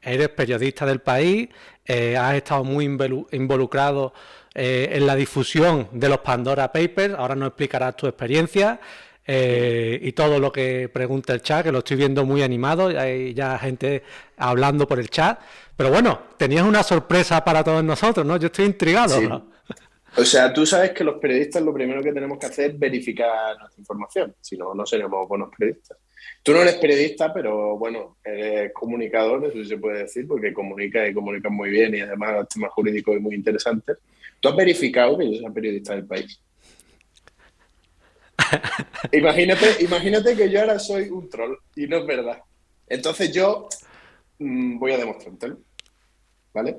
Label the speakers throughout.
Speaker 1: eres periodista del país, has estado muy involucrado en la difusión de los Pandora Papers, ahora nos explicarás tu experiencia y todo lo que pregunta el chat, que lo estoy viendo muy animado, hay ya gente hablando por el chat, pero bueno, tenías una sorpresa para todos nosotros, ¿no? Yo estoy intrigado.
Speaker 2: Sí. O sea, tú sabes que los periodistas lo primero que tenemos que hacer es verificar nuestra información, si no, no seremos buenos periodistas. Tú no eres periodista, pero bueno, eres comunicador, eso sí se puede decir, porque comunica y comunicas muy bien y además temas jurídicos y muy interesantes. ¿Tú has verificado que yo soy periodista del país? Imagínate que yo ahora soy un troll y no es verdad. Entonces yo voy a demostrártelo, ¿vale?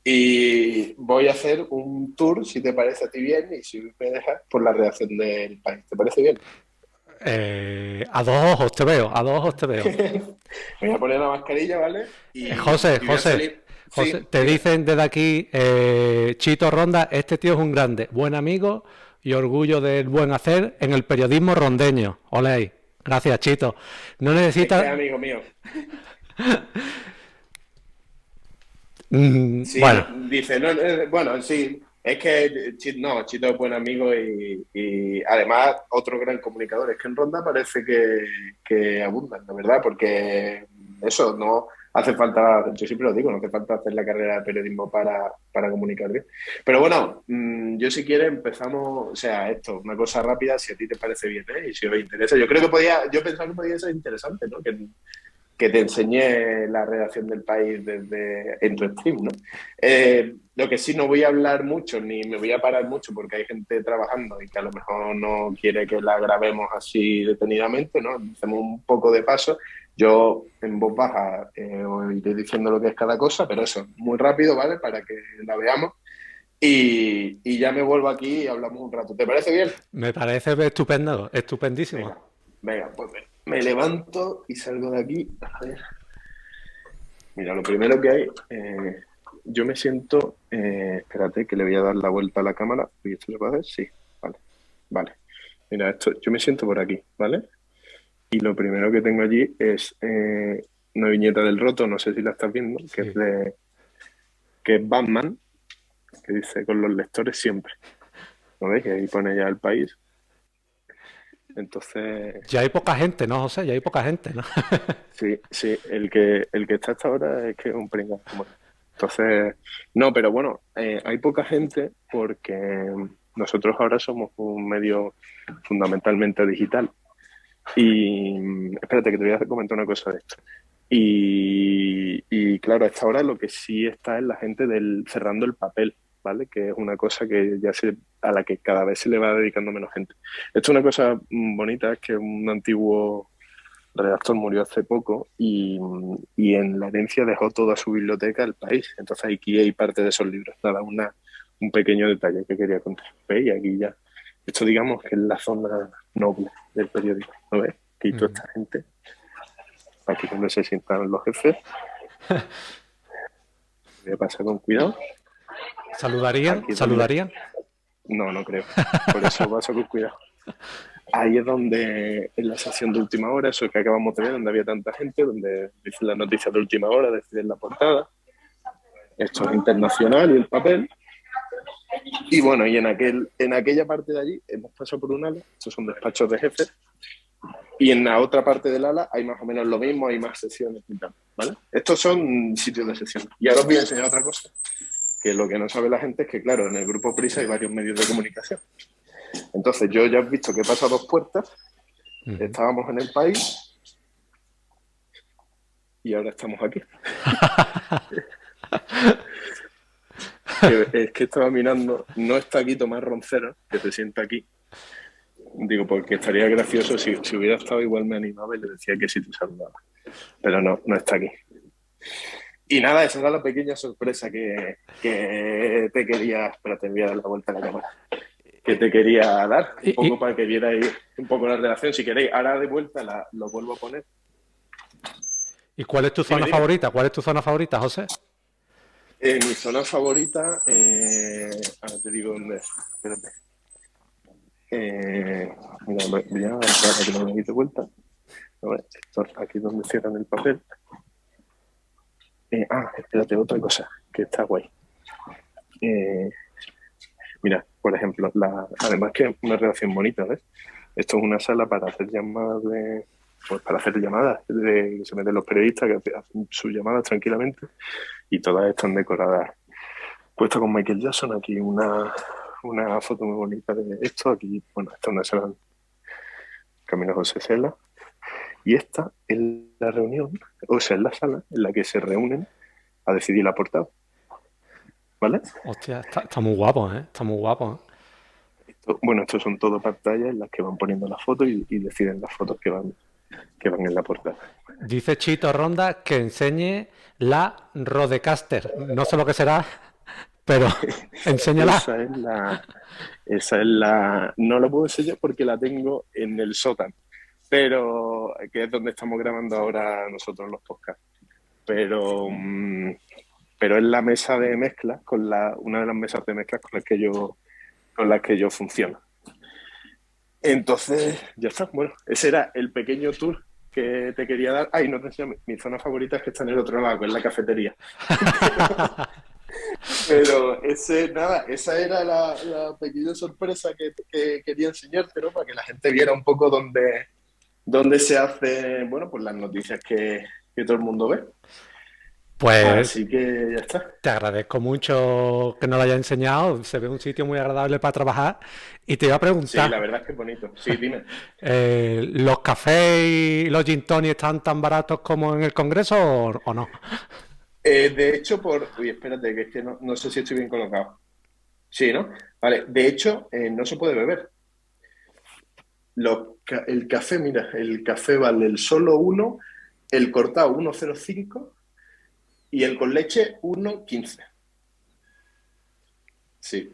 Speaker 2: Y voy a hacer un tour, si te parece a ti bien, y si me dejas, por la redacción del país. ¿Te parece bien?
Speaker 1: A dos ojos te veo, a dos ojos te veo.
Speaker 2: Me voy a poner la mascarilla, ¿vale?
Speaker 1: José,
Speaker 2: Y voy a
Speaker 1: José,
Speaker 2: salir.
Speaker 1: José,
Speaker 2: Sí,
Speaker 1: te
Speaker 2: dime.
Speaker 1: dicen desde aquí, Chito Ronda, este tío es un grande, buen amigo y orgullo del buen hacer en el periodismo rondeño. Ole ahí. Gracias, Chito. No
Speaker 2: Es que
Speaker 1: necesitas...
Speaker 2: es amigo mío. Sí,
Speaker 1: bueno,
Speaker 2: dice, no, bueno, sí, es que no, Chito es buen amigo y además otro gran comunicador. Es que en Ronda parece que abundan, la verdad, porque eso no hace falta, yo siempre lo digo, no hace falta hacer la carrera de periodismo para comunicar bien. Pero bueno, yo si quieres empezamos, o sea, esto, una cosa rápida, si a ti te parece bien, ¿eh? Y si os interesa, yo creo que yo pensaba que podía ser interesante, ¿no? Que te enseñé la redacción del país en tu stream, ¿no? Lo que sí no voy a hablar mucho ni me voy a parar mucho porque hay gente trabajando y que a lo mejor no quiere que la grabemos así detenidamente, ¿no? Hacemos un poco de paso. Yo en voz baja os iré diciendo lo que es cada cosa, pero eso, muy rápido, ¿vale? Para que la veamos. Y ya me vuelvo aquí y hablamos un rato. ¿Te parece bien?
Speaker 1: me parece estupendo, estupendísimo.
Speaker 2: Venga, venga, pues me levanto y salgo de aquí. A ver. Mira, lo primero que hay, yo me siento, espérate que le voy a dar la vuelta a la cámara. ¿Y esto se puede hacer? Sí, vale, vale. Mira, esto, yo me siento por aquí, ¿vale? Y lo primero que tengo allí es una viñeta del Roto, no sé si la estás viendo,
Speaker 1: Sí.
Speaker 2: que es Batman, que dice con los lectores siempre, ¿no ves? Y ahí pone ya el país. Entonces,
Speaker 1: Ya hay poca gente, ¿no, José? Ya hay poca gente, ¿no?
Speaker 2: sí, sí, el que está hasta ahora es que es un pringao como yo. Entonces, no, pero bueno, hay poca gente porque nosotros ahora somos un medio fundamentalmente digital. Y espérate que te voy a comentar una cosa de esto. Y claro, a esta hora lo que sí está es la gente del cerrando el papel, ¿vale? Que es una cosa que a la que cada vez se le va dedicando menos gente. Esto es una cosa bonita, es que un antiguo redactor murió hace poco y en la herencia dejó toda su biblioteca el país. Entonces aquí hay parte de esos libros. Nada, un pequeño detalle que quería contar. ¿Veis? Y aquí ya. Esto digamos que es la zona noble del periódico. ¿No ves? Aquí toda esta gente, aquí donde se sientan los jefes. Voy a pasar con cuidado.
Speaker 1: ¿Saludarían?
Speaker 2: Aquí es donde...
Speaker 1: ¿Saludarían?
Speaker 2: No, no creo. Por eso paso con cuidado. Ahí es donde, en la sección de última hora, eso que acabamos de ver, donde había tanta gente, donde dicen las noticias de última hora, deciden la portada. Esto es internacional y el papel. Y bueno, y en aquella parte de allí hemos pasado por un ala, estos son despachos de jefes, y en la otra parte del ala hay más o menos lo mismo, hay más sesiones y tal, ¿vale? Estos son sitios de sesiones. Y ahora os voy a enseñar otra cosa, que lo que no sabe la gente es que, claro, en el grupo Prisa hay varios medios de comunicación. Entonces, yo ya he visto que he pasado dos puertas, estábamos en el país y ahora estamos aquí. Que es que estaba mirando, no está aquí Tomás Roncero, que se sienta aquí. Digo, porque estaría gracioso si hubiera estado igual me animaba y le decía que sí te saludaba. Pero no, no está aquí. Y nada, esa era la pequeña sorpresa que te quería, espérate, voy a dar la vuelta a la cámara, que te quería dar, un
Speaker 1: ¿Y,
Speaker 2: poco
Speaker 1: y,
Speaker 2: para que vierais un poco la relación. Si queréis, ahora de vuelta lo vuelvo a poner.
Speaker 1: y cuál es tu
Speaker 2: Dime,
Speaker 1: zona
Speaker 2: dime.
Speaker 1: favorita? ¿Cuál es tu zona favorita, José?
Speaker 2: Mi zona favorita, ahora te digo dónde es, espérate. Mira, voy a para que no me quite vuelta. A ver, esto, aquí donde cierran el papel. Espérate, otra cosa que está guay. Eh, Mira, por ejemplo, además que es una relación bonita, ¿ves? Esto es una sala para hacer llamadas pues para hacer llamadas, que se meten los periodistas que hacen sus llamadas tranquilamente y todas están decoradas. Puesta con Michael Jackson, aquí una foto muy bonita de esto, aquí, bueno, esta es una sala Camino José Cela, y esta es la reunión, o sea, es la sala en la que se reúnen a decidir la portada, ¿vale?
Speaker 1: Hostia, está muy guapo, ¿eh? Está muy guapo, ¿eh?
Speaker 2: Bueno, estos son todo pantallas en las que van poniendo las fotos y deciden las fotos que van en la portada.
Speaker 1: Dice Chito Ronda que enseñe la Rodecaster. No sé lo que será, pero enséñala.
Speaker 2: Esa es la, no la puedo enseñar porque la tengo en el sótano, pero que es donde estamos grabando ahora nosotros los podcasts. Pero, pero es la mesa de mezclas, una de las mesas de mezclas con las que yo funciono. Entonces, ya está. Bueno, ese era el pequeño tour que te quería dar. Ay, no te enseño, mi zona favorita es que está en el otro lado, que es la cafetería. Pero nada, esa era la pequeña sorpresa que quería enseñarte, ¿no? Para que la gente viera un poco dónde se hace, bueno, pues las noticias que todo el mundo ve.
Speaker 1: Pues
Speaker 2: Así que ya está.
Speaker 1: te agradezco mucho que nos lo hayas enseñado. Se ve un sitio muy agradable para trabajar. Y te iba a
Speaker 2: Sí, la
Speaker 1: preguntar,
Speaker 2: verdad es que es bonito. Sí, dime.
Speaker 1: ¿los cafés y los gin tonic están tan baratos como en el Congreso o no?
Speaker 2: De hecho, Uy, espérate, que es que no sé si estoy bien colocado. Sí, ¿no? Vale, de hecho, no se puede beber. El café, mira, el café vale el solo uno, el cortado 1,05 y el con leche 1,15. Sí.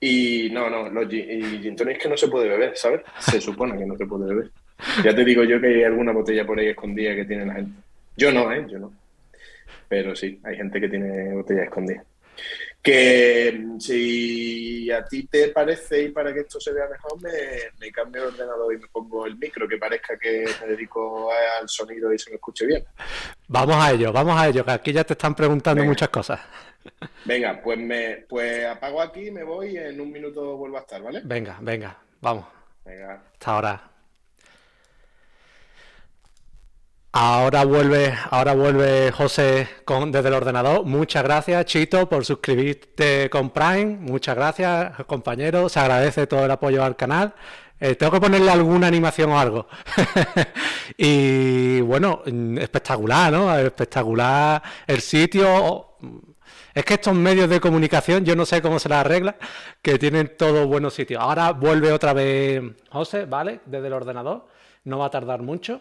Speaker 2: Y no, y gin tonic es que no se puede beber, ¿sabes? Se supone que no se puede beber. Ya te digo yo que hay alguna botella por ahí escondida que tiene la gente. Yo no, ¿eh? Yo no. Pero sí, hay gente que tiene botellas escondidas. Que si a ti te parece y para que esto se vea mejor, me cambio el ordenador y me pongo el micro, que parezca que me dedico al sonido y se me escuche bien.
Speaker 1: Vamos a ello, que aquí ya te están preguntando
Speaker 2: Venga,
Speaker 1: muchas cosas.
Speaker 2: venga, pues apago aquí, me voy y en un minuto vuelvo a estar, ¿vale?
Speaker 1: Venga, venga, vamos.
Speaker 2: Venga,
Speaker 1: Hasta ahora. Ahora vuelve José desde el ordenador. Muchas gracias, Chito, por suscribirte con Prime. Muchas gracias, compañero. Se agradece todo el apoyo al canal. Tengo que ponerle alguna animación o algo. Y bueno, espectacular, ¿no? Espectacular el sitio. Es que estos medios de comunicación, yo no sé cómo se las arregla, que tienen todos buenos sitios. Ahora vuelve otra vez José, ¿vale? Desde el ordenador. No va a tardar mucho.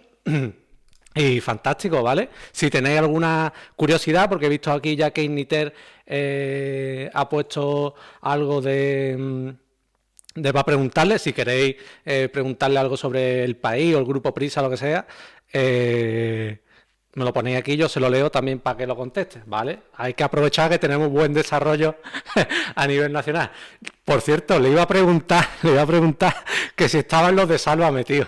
Speaker 1: Y fantástico, ¿vale? Si tenéis alguna curiosidad, porque he visto aquí ya que Igniter ha puesto algo de para preguntarle, si queréis preguntarle algo sobre el país o el grupo Prisa, lo que sea, me lo ponéis aquí, yo se lo leo también para que lo conteste, ¿vale? Hay que aprovechar que tenemos buen desarrollo a nivel nacional. Por cierto, le iba a preguntar que si estaban los de Sálvame, tío.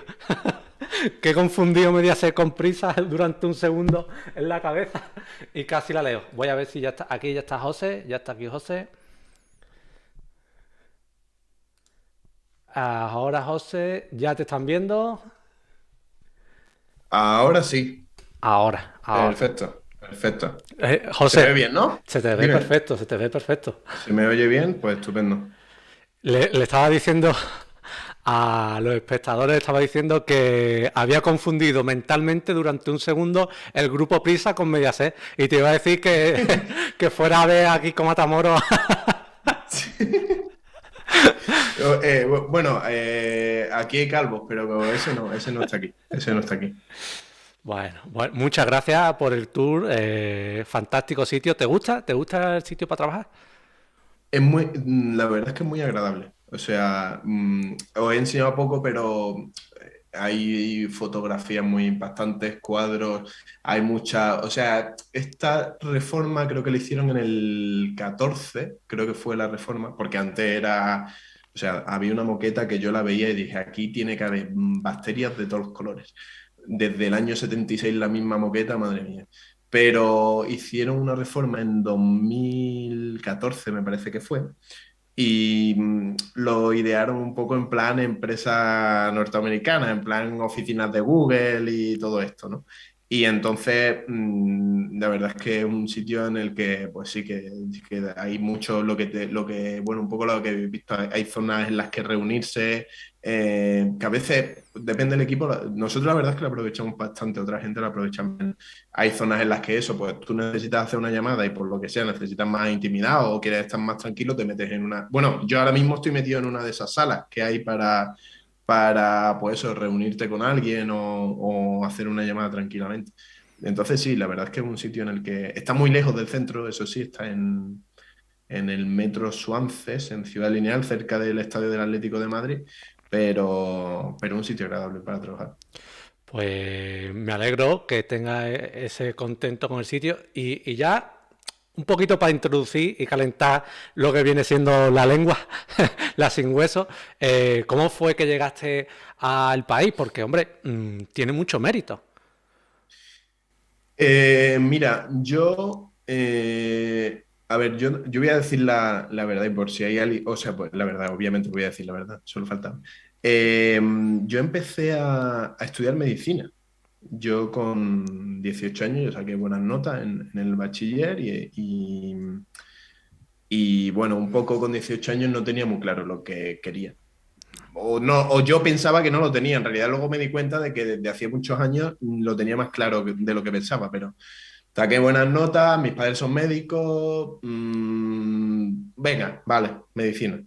Speaker 1: Que he confundido Mediaset con Prisa durante un segundo en la cabeza y casi la leo. Voy a ver si ya está. Aquí ya está José, ya está aquí José. Ahora José, ya te están viendo.
Speaker 3: Ahora sí.
Speaker 1: Ahora.
Speaker 3: Perfecto, perfecto. Se me ve
Speaker 1: José,
Speaker 3: bien, ¿no?
Speaker 1: se te ve
Speaker 3: Dime.
Speaker 1: perfecto, se te ve perfecto.
Speaker 3: ¿Se me oye bien? Pues estupendo.
Speaker 1: Le estaba diciendo a los espectadores, estaba diciendo que había confundido mentalmente durante un segundo el grupo Prisa con Mediaset. Y te iba a decir que fuera a ver aquí con Matamoros.
Speaker 3: Bueno, aquí hay calvos, pero ese no está aquí. Ese no está aquí.
Speaker 1: Bueno, muchas gracias por el tour. Fantástico sitio. ¿Te gusta? ¿Te gusta el sitio para trabajar?
Speaker 3: La verdad es que es muy agradable. O sea, os he enseñado poco, pero hay fotografías muy impactantes, cuadros, hay mucha, o sea, esta reforma creo que la hicieron en el 14, creo que fue la reforma, porque antes era, o sea, había una moqueta que yo la veía y dije, aquí tiene que haber bacterias de todos los colores. Desde el año 76 la misma moqueta, madre mía. pero hicieron una reforma en 2014, me parece que fue, y lo idearon un poco en plan empresa norteamericana, en plan oficinas de Google y todo esto, ¿no? Y entonces, la verdad es que es un sitio en el que, pues sí, que hay mucho bueno, un poco lo que he visto, hay zonas en las que reunirse, que a veces, depende del equipo, nosotros la verdad es que lo aprovechamos bastante, otra gente lo aprovecha menos. Hay zonas en las que eso, pues tú necesitas hacer una llamada y por lo que sea necesitas más intimidad o quieres estar más tranquilo, te metes en una... Bueno, yo ahora mismo estoy metido en una de esas salas que hay para pues eso, reunirte con alguien o hacer una llamada tranquilamente. Entonces sí, la verdad es que es un sitio en el que está muy lejos del centro, eso sí, está en el metro Suances, en Ciudad Lineal, cerca del Estadio del Atlético de Madrid, pero un sitio agradable para trabajar.
Speaker 1: Pues me alegro que tenga ese contento con el sitio y ya un poquito para introducir y calentar lo que viene siendo la lengua, la sin hueso. ¿Cómo fue que llegaste al país? Porque, hombre, tiene mucho mérito.
Speaker 3: Mira, a ver, yo voy a decir la verdad y por si hay alguien, o sea, pues la verdad, obviamente voy a decir la verdad, solo falta. Yo empecé a estudiar medicina. Yo con 18 años yo saqué buenas notas en el bachiller y bueno, un poco con 18 años no tenía muy claro lo que quería. O, no, o yo pensaba que no lo tenía. En realidad luego me di cuenta de que desde hacía muchos años lo tenía más claro de lo que pensaba, pero saqué buenas notas, mis padres son médicos, venga, vale, medicina.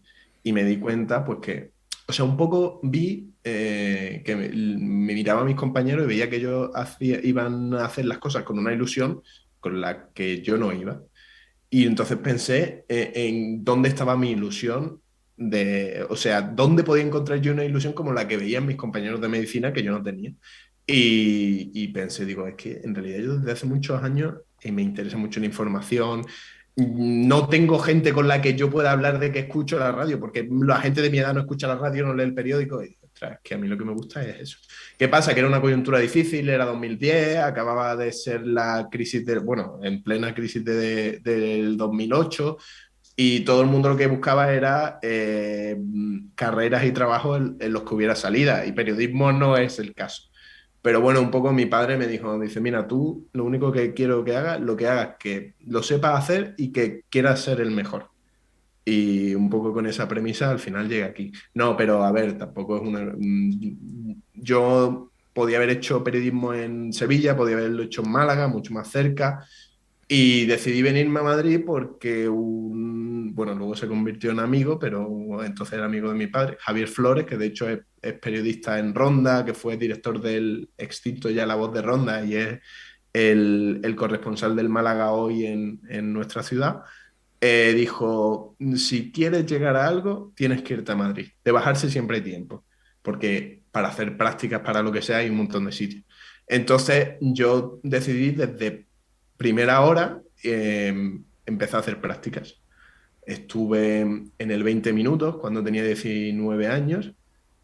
Speaker 3: Y me di cuenta, pues que, o sea, un poco vi que me miraba a mis compañeros y veía que ellos iban a hacer las cosas con una ilusión con la que yo no iba. Y entonces pensé en dónde estaba mi ilusión o sea, dónde podía encontrar yo una ilusión como la que veían mis compañeros de medicina que yo no tenía. Y pensé, digo, es que en realidad yo desde hace muchos años me interesa mucho la información. No tengo gente con la que yo pueda hablar de que escucho la radio, porque la gente de mi edad no escucha la radio, no lee el periódico. Y digo, ostras, es que a mí lo que me gusta es eso. ¿Qué pasa? Que era una coyuntura difícil, era 2010, acababa de ser la crisis bueno, en plena crisis del 2008 y todo el mundo lo que buscaba era carreras y trabajos en los que hubiera salida y periodismo no es el caso. Pero bueno, un poco mi padre me dijo, dice, mira, tú lo único que quiero que hagas, lo que hagas, que lo sepas hacer y que quieras ser el mejor. Y un poco con esa premisa al final llegué aquí. No, pero a ver, tampoco es una... Yo podía haber hecho periodismo en Sevilla, podía haberlo hecho en Málaga, mucho más cerca, y decidí venirme a Madrid porque bueno, luego se convirtió en amigo, pero entonces era amigo de mi padre, Javier Flores, que de hecho es periodista en Ronda, que fue director del extinto ya La Voz de Ronda y es el corresponsal del Málaga hoy en nuestra ciudad. Dijo, si quieres llegar a algo, tienes que irte a Madrid. De bajarse siempre hay tiempo, porque para hacer prácticas, para lo que sea, hay un montón de sitios. Entonces yo decidí desde primera hora empecé a hacer prácticas. Estuve en el 20 minutos cuando tenía 19 años,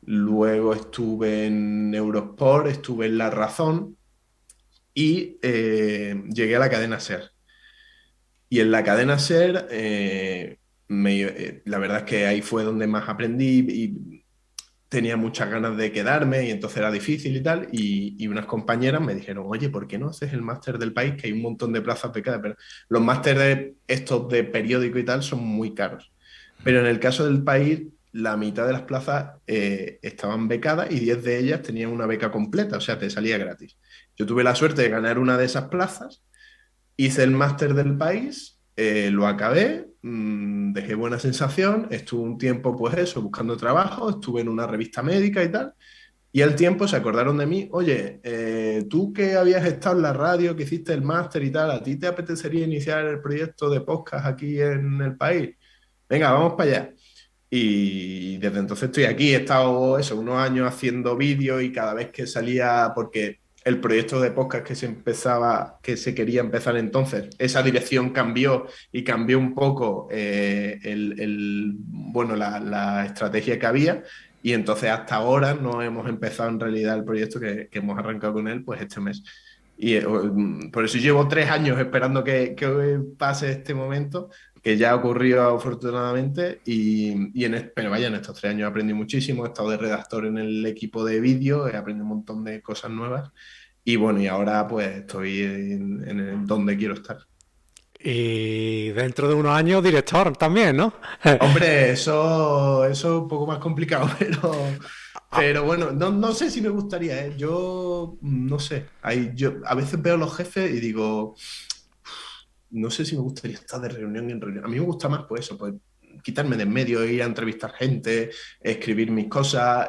Speaker 3: luego estuve en Eurosport, estuve en La Razón y llegué a la cadena SER. Y en la cadena SER, la verdad es que ahí fue donde más aprendí y tenía muchas ganas de quedarme y entonces era difícil y tal. Y unas compañeras me dijeron, oye, ¿por qué no haces el máster del país? Que hay un montón de plazas becadas, pero los másteres estos de periódico y tal son muy caros. Pero en el caso del país, la mitad de las plazas estaban becadas y 10 de ellas tenían una beca completa, o sea, te salía gratis. Yo tuve la suerte de ganar una de esas plazas. Hice el máster del país, lo acabé, dejé buena sensación, estuve un tiempo, pues eso, buscando trabajo, estuve en una revista médica y tal, y al tiempo se acordaron de mí, oye, tú que habías estado en la radio, que hiciste el máster y tal, ¿a ti te apetecería iniciar el proyecto de podcast aquí en el país? Venga, vamos para allá. Y desde entonces estoy aquí, he estado eso, unos años haciendo vídeos y cada vez que salía, porque el proyecto de podcast que se empezaba, que se quería empezar entonces, esa dirección cambió y cambió un poco bueno, la estrategia que había. Y entonces hasta ahora no hemos empezado en realidad el proyecto que hemos arrancado con él pues este mes. Por eso llevo 3 años esperando que pase este momento, que ya ha ocurrido afortunadamente. Pero vaya, en estos 3 años he aprendido muchísimo. He estado de redactor en el equipo de vídeo, he aprendido un montón de cosas nuevas. Y bueno, y ahora pues estoy donde quiero estar.
Speaker 1: Y dentro de unos años, director también, ¿no?
Speaker 3: Hombre, eso es un poco más complicado, pero bueno, no sé si me gustaría, ¿eh? Yo no sé. Yo a veces veo a los jefes y digo, no sé si me gustaría estar de reunión en reunión. A mí me gusta más, pues eso, pues quitarme de en medio, ir a entrevistar gente, escribir mis cosas,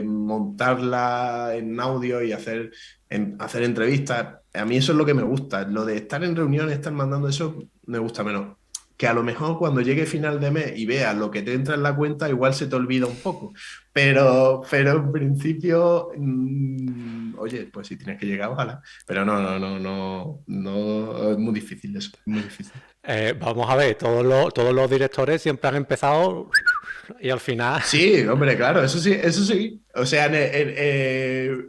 Speaker 3: montarla en audio y hacer entrevistas. A mí eso es lo que me gusta. Lo de estar en reuniones, estar mandando eso, me gusta menos. Que a lo mejor cuando llegue final de mes y veas lo que te entra en la cuenta, igual se te olvida un poco. Pero en principio, oye, pues si tienes que llegar, ojalá. Pero no, es muy difícil eso, es muy difícil.
Speaker 1: Vamos a ver, todos los directores siempre han empezado y al final,
Speaker 3: Sí, hombre, claro, eso sí, eso sí. O sea,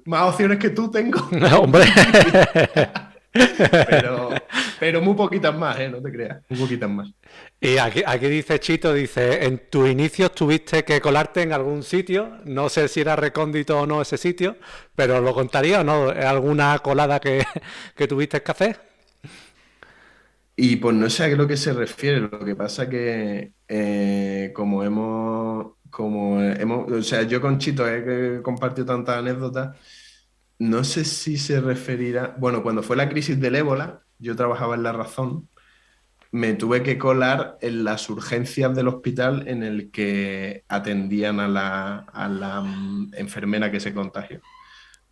Speaker 3: más opciones que tú tengo,
Speaker 1: hombre,
Speaker 3: muy difícil. Pero muy poquitas más, ¿eh? No te creas, muy poquitas más.
Speaker 1: y aquí dice Chito, dice, en tus inicios tuviste que colarte en algún sitio, no sé si era recóndito o no ese sitio, pero ¿lo contaría o no? ¿Alguna colada que tuviste que hacer?
Speaker 3: Y pues no sé a qué es lo que se refiere. Lo que pasa que o sea, yo con Chito he compartido tantas anécdotas. No sé si se referirá. Bueno, cuando fue la crisis del ébola, yo trabajaba en La Razón, me tuve que colar en las urgencias del hospital en el que atendían a la enfermera que se contagió.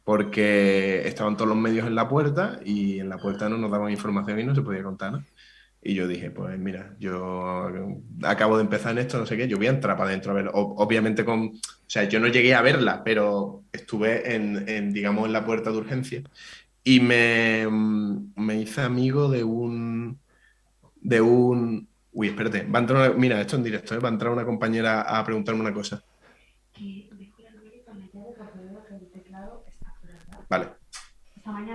Speaker 3: Porque estaban todos los medios en la puerta y en la puerta no nos daban información y no se podía contar, ¿no? Y yo dije, pues mira, yo acabo de empezar en esto, no sé qué, yo voy a entrar para adentro a ver. Obviamente o sea, yo no llegué a verla, pero estuve digamos, en la puerta de urgencia y me hice amigo uy, espérate, va a entrar mira, esto en directo, ¿eh? Va a entrar una compañera a preguntarme una cosa. Vale,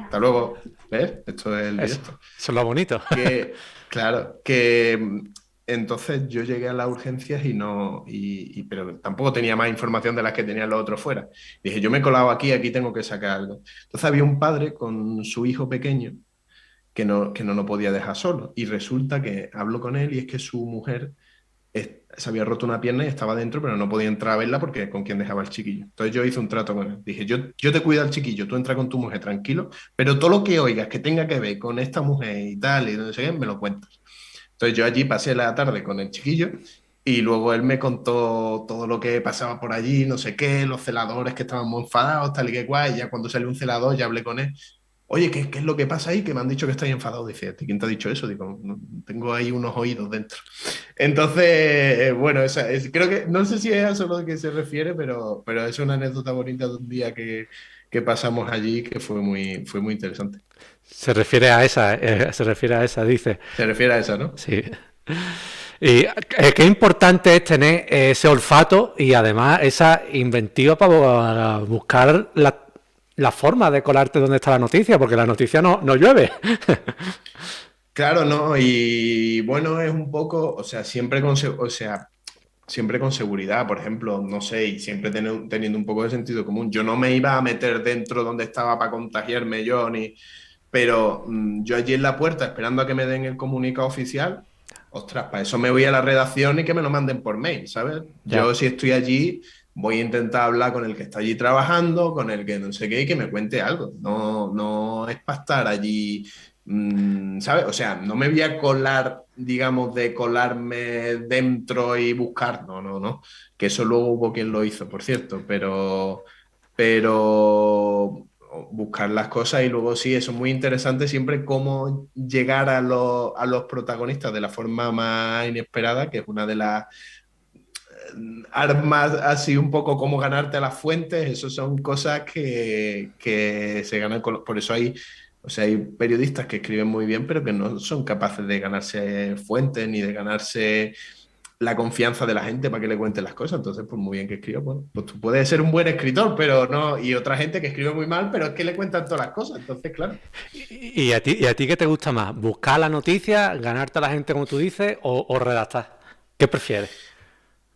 Speaker 3: hasta luego. ¿Ves? Esto es el directo.
Speaker 1: Eso es lo bonito.
Speaker 3: Claro, entonces yo llegué a las urgencias y no, pero tampoco tenía más información de las que tenían los otros fuera. Dije, yo me he colado aquí tengo que sacar algo. Entonces había un padre con su hijo pequeño que no lo podía dejar solo. Y resulta que hablo con él y es que su mujer se había roto una pierna y estaba dentro, pero no podía entrar a verla porque con quién dejaba el chiquillo. Entonces yo hice un trato con él. Dije, yo te cuido al chiquillo, tú entra con tu mujer tranquilo, pero todo lo que oigas que tenga que ver con esta mujer y tal, y no sé qué, me lo cuentas. Entonces yo allí pasé la tarde con el chiquillo y luego él me contó todo lo que pasaba por allí, no sé qué, los celadores que estaban muy enfadados, tal y que guay. Y ya cuando salió un celador ya hablé con él. Oye, ¿qué es lo que pasa ahí? Que me han dicho que estáis enfadados. Dice, ¿quién te ha dicho eso? Digo, "No, tengo ahí unos oídos dentro". Entonces, bueno, creo que, no sé si es a eso lo que se refiere, pero es una anécdota bonita de un día que pasamos allí que fue muy interesante.
Speaker 1: Se refiere a esa, dice.
Speaker 3: Se refiere a esa, ¿no?
Speaker 1: Sí. Y qué importante es tener ese olfato y además esa inventiva para buscar la forma de colarte donde está la noticia, porque la noticia no llueve.
Speaker 3: Claro, ¿no? Y bueno, es un poco, o sea, siempre con seguridad, por ejemplo, no sé, y siempre teniendo un poco de sentido común. Yo no me iba a meter dentro donde estaba para contagiarme yo, pero yo allí en la puerta esperando a que me den el comunicado oficial, ostras, para eso me voy a la redacción y que me lo manden por mail, ¿sabes?
Speaker 1: Ya.
Speaker 3: Yo si estoy allí, voy a intentar hablar con el que está allí trabajando, con el que no sé qué, y que me cuente algo. No es para estar allí, ¿sabes? O sea, no me voy a colar, digamos, de colarme dentro y buscar, no, que eso luego hubo quien lo hizo, por cierto, pero buscar las cosas y luego sí, eso es muy interesante siempre cómo llegar a los protagonistas de la forma más inesperada, que es una de las armas así un poco como ganarte a las fuentes, eso son cosas que se ganan por eso o sea, hay periodistas que escriben muy bien, pero que no son capaces de ganarse fuentes ni de ganarse la confianza de la gente para que le cuenten las cosas. Entonces, pues muy bien que escriba. Bueno, pues tú puedes ser un buen escritor, pero no. Y otra gente que escribe muy mal, pero es que le cuentan todas las cosas. Entonces, claro.
Speaker 1: Y a ti qué te gusta más? ¿Buscar la noticia, ganarte a la gente como tú dices, o redactar? ¿Qué prefieres?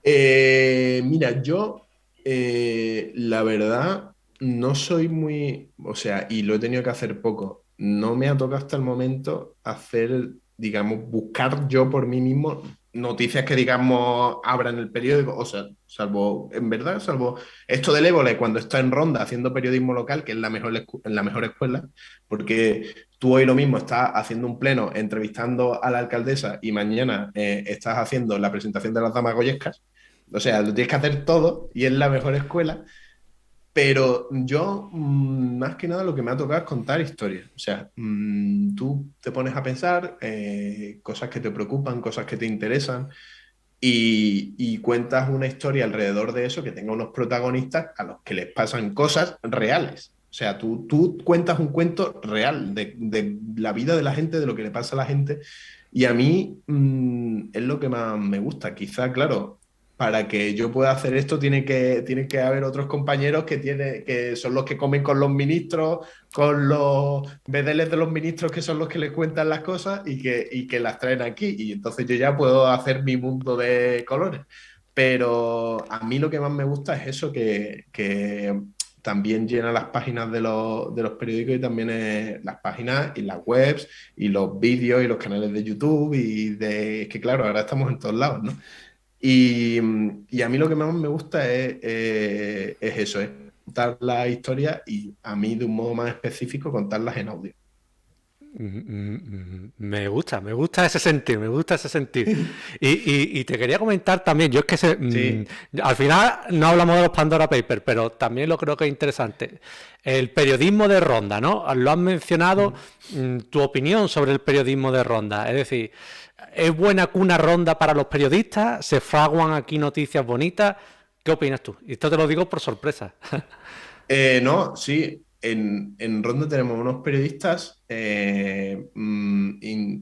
Speaker 3: Mira, yo la verdad no soy muy, o sea, y lo he tenido que hacer poco. No me ha tocado hasta el momento hacer, digamos, buscar yo por mí mismo noticias que, digamos, abran el periódico. O sea, salvo, en verdad, salvo esto del Évole cuando está en Ronda haciendo periodismo local, que es la mejor escuela, porque tú hoy lo mismo estás haciendo un pleno entrevistando a la alcaldesa y mañana estás haciendo la presentación de las damas goyescas. O sea, lo tienes que hacer todo y es la mejor escuela, pero yo, más que nada, lo que me ha tocado es contar historias. O sea, tú te pones a pensar cosas que te preocupan, cosas que te interesan, y cuentas una historia alrededor de eso que tenga unos protagonistas a los que les pasan cosas reales. O sea, tú cuentas un cuento real de la vida de la gente, de lo que le pasa a la gente, y a mí es lo que más me gusta. Quizá, claro, para que yo pueda hacer esto tiene que haber otros compañeros que son los que comen con los ministros, con los bedeles de los ministros que son los que les cuentan las cosas y que las traen aquí. Y entonces yo ya puedo hacer mi mundo de colores. Pero a mí lo que más me gusta es eso, que también llena las páginas de los periódicos y también las páginas y las webs y los vídeos y los canales de YouTube es que claro, ahora estamos en todos lados, ¿no? Y a mí lo que más me gusta es eso, es contar la historia y a mí de un modo más específico contarlas en audio.
Speaker 1: Me gusta ese sentir, me gusta ese sentir. Y te quería comentar también, yo es que
Speaker 3: Sí.
Speaker 1: al final no hablamos de los Pandora Papers, pero también lo creo que es interesante. El periodismo de ronda, ¿no? Lo has mencionado, tu opinión sobre el periodismo de ronda. Es decir, ¿es buena cuna ronda para los periodistas? ¿Se fraguan aquí noticias bonitas? ¿Qué opinas tú? Y esto te lo digo por sorpresa.
Speaker 3: No, sí, en Ronda tenemos unos periodistas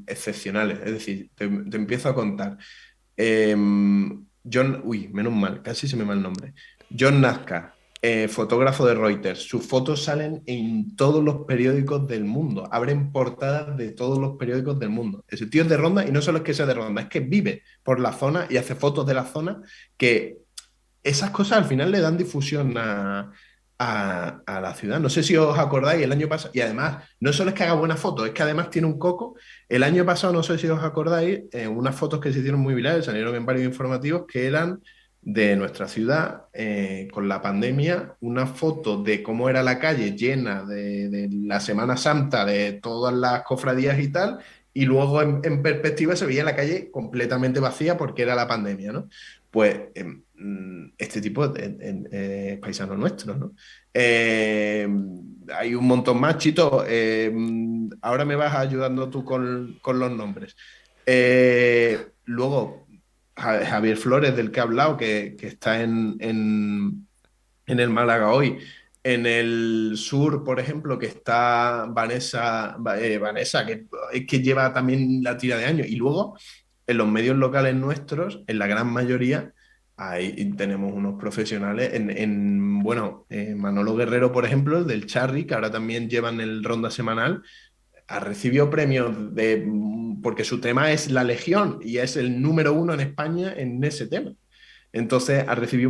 Speaker 3: excepcionales, es decir, te empiezo a contar. Menos mal, casi se me va el nombre. John Nazca, fotógrafo de Reuters. Sus fotos salen en todos los periódicos del mundo. Abren portadas de todos los periódicos del mundo. Ese tío es de Ronda y no solo es que sea de Ronda, es que vive por la zona y hace fotos de la zona que esas cosas al final le dan difusión a la ciudad. No sé si os acordáis, el año pasado, y además, no solo es que haga buenas fotos, es que además tiene un coco. El año pasado, no sé si os acordáis, unas fotos que se hicieron muy virales, salieron en varios informativos, que eran de nuestra ciudad con la pandemia, una foto de cómo era la calle llena de la Semana Santa, de todas las cofradías y tal, y luego en perspectiva se veía la calle completamente vacía porque era la pandemia, ¿no? Pues este tipo de paisanos nuestros, ¿no? Eh, Hay un montón más, Chito. Ahora me vas ayudando tú con los nombres. Luego, Javier Flores, del que he hablado, que está en el Málaga hoy. En el sur, por ejemplo, que está Vanessa, que lleva también la tira de años. Y luego, en los medios locales nuestros, en la gran mayoría, ahí tenemos unos profesionales. Bueno, Manolo Guerrero, por ejemplo, el del Charry, que ahora también llevan el ronda semanal, ha recibido premios porque su tema es la Legión y es el número uno en España en ese tema. Entonces recibió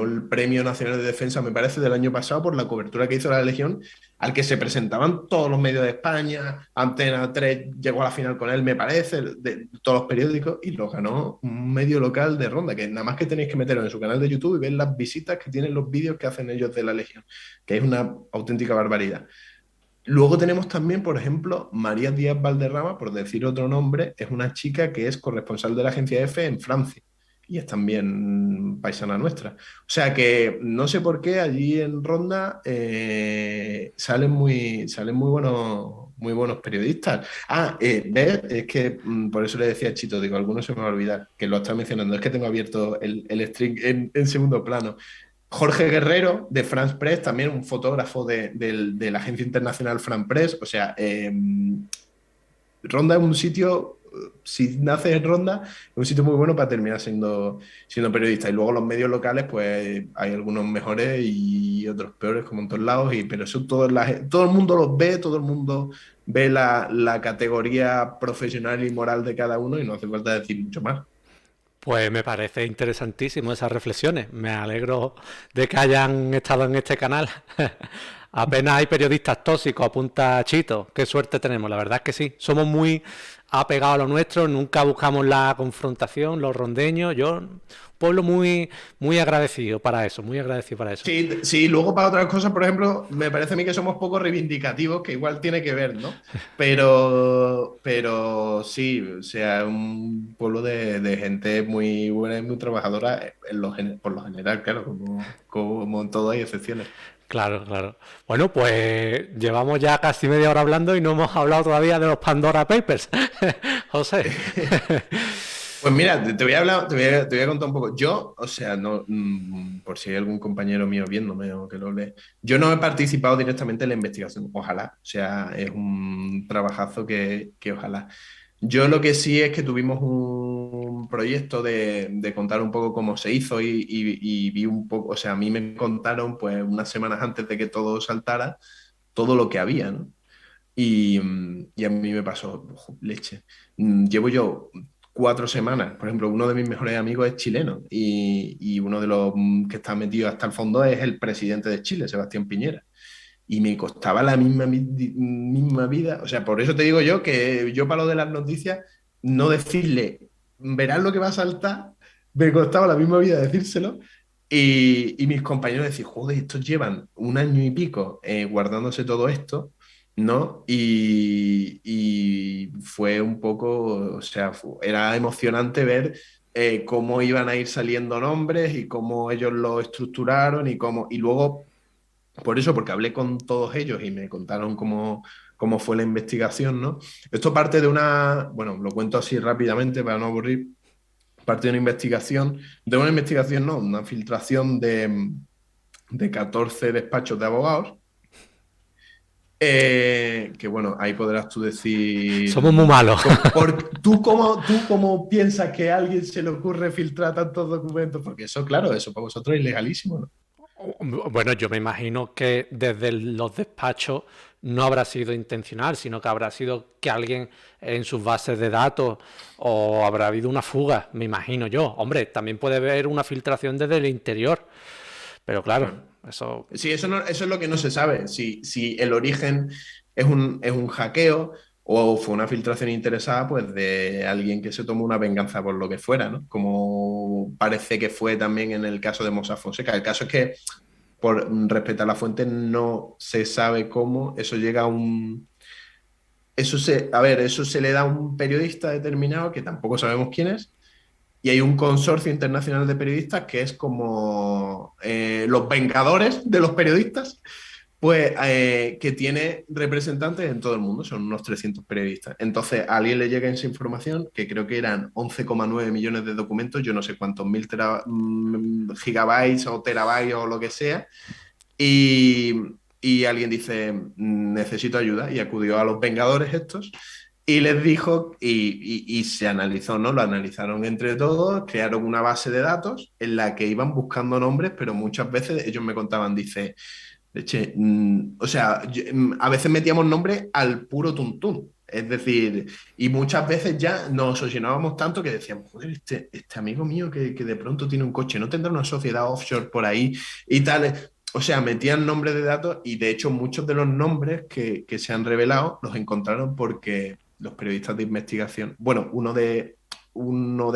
Speaker 3: el Premio Nacional de Defensa, me parece, del año pasado por la cobertura que hizo la Legión, al que se presentaban todos los medios de España. Antena 3 llegó a la final con él, me parece, de todos los periódicos, y lo ganó un medio local de Ronda, que nada más que tenéis que meteros en su canal de YouTube y ver las visitas que tienen los vídeos que hacen ellos de la Legión, que es una auténtica barbaridad. Luego tenemos también, por ejemplo, María Díaz Valderrama, por decir otro nombre, es una chica que es corresponsal de la agencia EFE en Francia y es también paisana nuestra. O sea que no sé por qué allí en Ronda salen muy buenos periodistas. ¿Ves? Es que por eso le decía a Chito, digo, algunos se me va a olvidar, que lo está mencionando, es que tengo abierto el string en segundo plano. Jorge Guerrero, de France Press, también un fotógrafo de la agencia internacional France Press. O sea, Ronda es un sitio si naces en Ronda, es un sitio muy bueno para terminar siendo periodista. Y luego los medios locales, pues hay algunos mejores y otros peores, como en todos lados, pero eso todo el mundo los ve, todo el mundo ve la categoría profesional y moral de cada uno y no hace falta decir mucho más.
Speaker 1: Pues me parece interesantísimo esas reflexiones. Me alegro de que hayan estado en este canal. Apenas hay periodistas tóxicos, apunta Chito. Qué suerte tenemos, la verdad es que sí. Somos muy apegados a lo nuestro, nunca buscamos la confrontación, los rondeños. Yo, un pueblo muy, muy agradecido para eso, muy agradecido para eso.
Speaker 3: Sí, sí, luego para otras cosas, por ejemplo, me parece a mí que somos poco reivindicativos, que igual tiene que ver, ¿no? Pero sí, o sea, un pueblo de gente muy buena y muy trabajadora, por lo general, claro, como en todo hay excepciones.
Speaker 1: Claro, claro. Bueno, pues llevamos ya casi media hora hablando y no hemos hablado todavía de los Pandora Papers. José.
Speaker 3: Pues mira, te voy a hablar, te voy a contar un poco. Yo, o sea, no, por si hay algún compañero mío viéndome o que lo lee, yo no he participado directamente en la investigación, ojalá. O sea, es un trabajazo que ojalá. Yo lo que sí es que tuvimos un proyecto de contar un poco cómo se hizo y vi un poco, o sea, a mí me contaron pues unas semanas antes de que todo saltara, todo lo que había, ¿no? Y a mí me pasó, ojo, leche. Llevo yo 4 semanas, por ejemplo, uno de mis mejores amigos es chileno y uno de los que está metido hasta el fondo es el presidente de Chile, Sebastián Piñera. Y me costaba la misma vida, o sea, por eso te digo yo que yo para lo de las noticias, no decirle, verás lo que va a saltar, me costaba la misma vida decírselo. Y mis compañeros decían, joder, estos llevan un año y pico guardándose todo esto, ¿no? Y fue un poco, o sea, era emocionante ver cómo iban a ir saliendo nombres y cómo ellos lo estructuraron y luego, por eso, porque hablé con todos ellos y me contaron cómo fue la investigación, ¿no? Esto parte de bueno, lo cuento así rápidamente para no aburrir, parte de una investigación, no, una filtración de 14 despachos de abogados. Que bueno, ahí podrás tú decir,
Speaker 1: Somos muy malos.
Speaker 3: ¿tú cómo piensas que a alguien se le ocurre filtrar tantos documentos? Porque eso, claro, eso para vosotros es ilegalísimo, ¿no?
Speaker 1: Bueno, yo me imagino que desde los despachos no habrá sido intencional, sino que habrá sido que alguien en sus bases de datos o habrá habido una fuga, me imagino yo. Hombre, también puede haber una filtración desde el interior, pero claro,
Speaker 3: Claro.
Speaker 1: eso.
Speaker 3: Sí, eso es lo que no se sabe. Si el origen es un hackeo o fue una filtración interesada, pues de alguien que se tomó una venganza por lo que fuera, ¿no? Como parece que fue también en el caso de Mossack Fonseca. El caso es que, por respetar la fuente, no se sabe cómo eso llega a un. Eso se le da a un periodista determinado que tampoco sabemos quién es, y hay un consorcio internacional de periodistas que es como los vengadores de los periodistas, pues que tiene representantes en todo el mundo, son unos 300 periodistas. Entonces a alguien le llega esa información, que creo que eran 11,9 millones de documentos, yo no sé cuántos gigabytes o terabytes o lo que sea, y, y alguien dice, necesito ayuda, y acudió a los vengadores estos y les dijo, y se analizó, ¿no? Lo analizaron entre todos, crearon una base de datos en la que iban buscando nombres, pero muchas veces ellos me contaban, dice, leche, o sea, a veces metíamos nombres al puro tuntún. Es decir, y muchas veces ya nos obsesionábamos tanto que decíamos, joder, este amigo mío que de pronto tiene un coche, ¿no tendrá una sociedad offshore por ahí y tal? O sea, metían nombres de datos y de hecho muchos de los nombres que se han revelado los encontraron porque los periodistas de investigación, bueno, uno de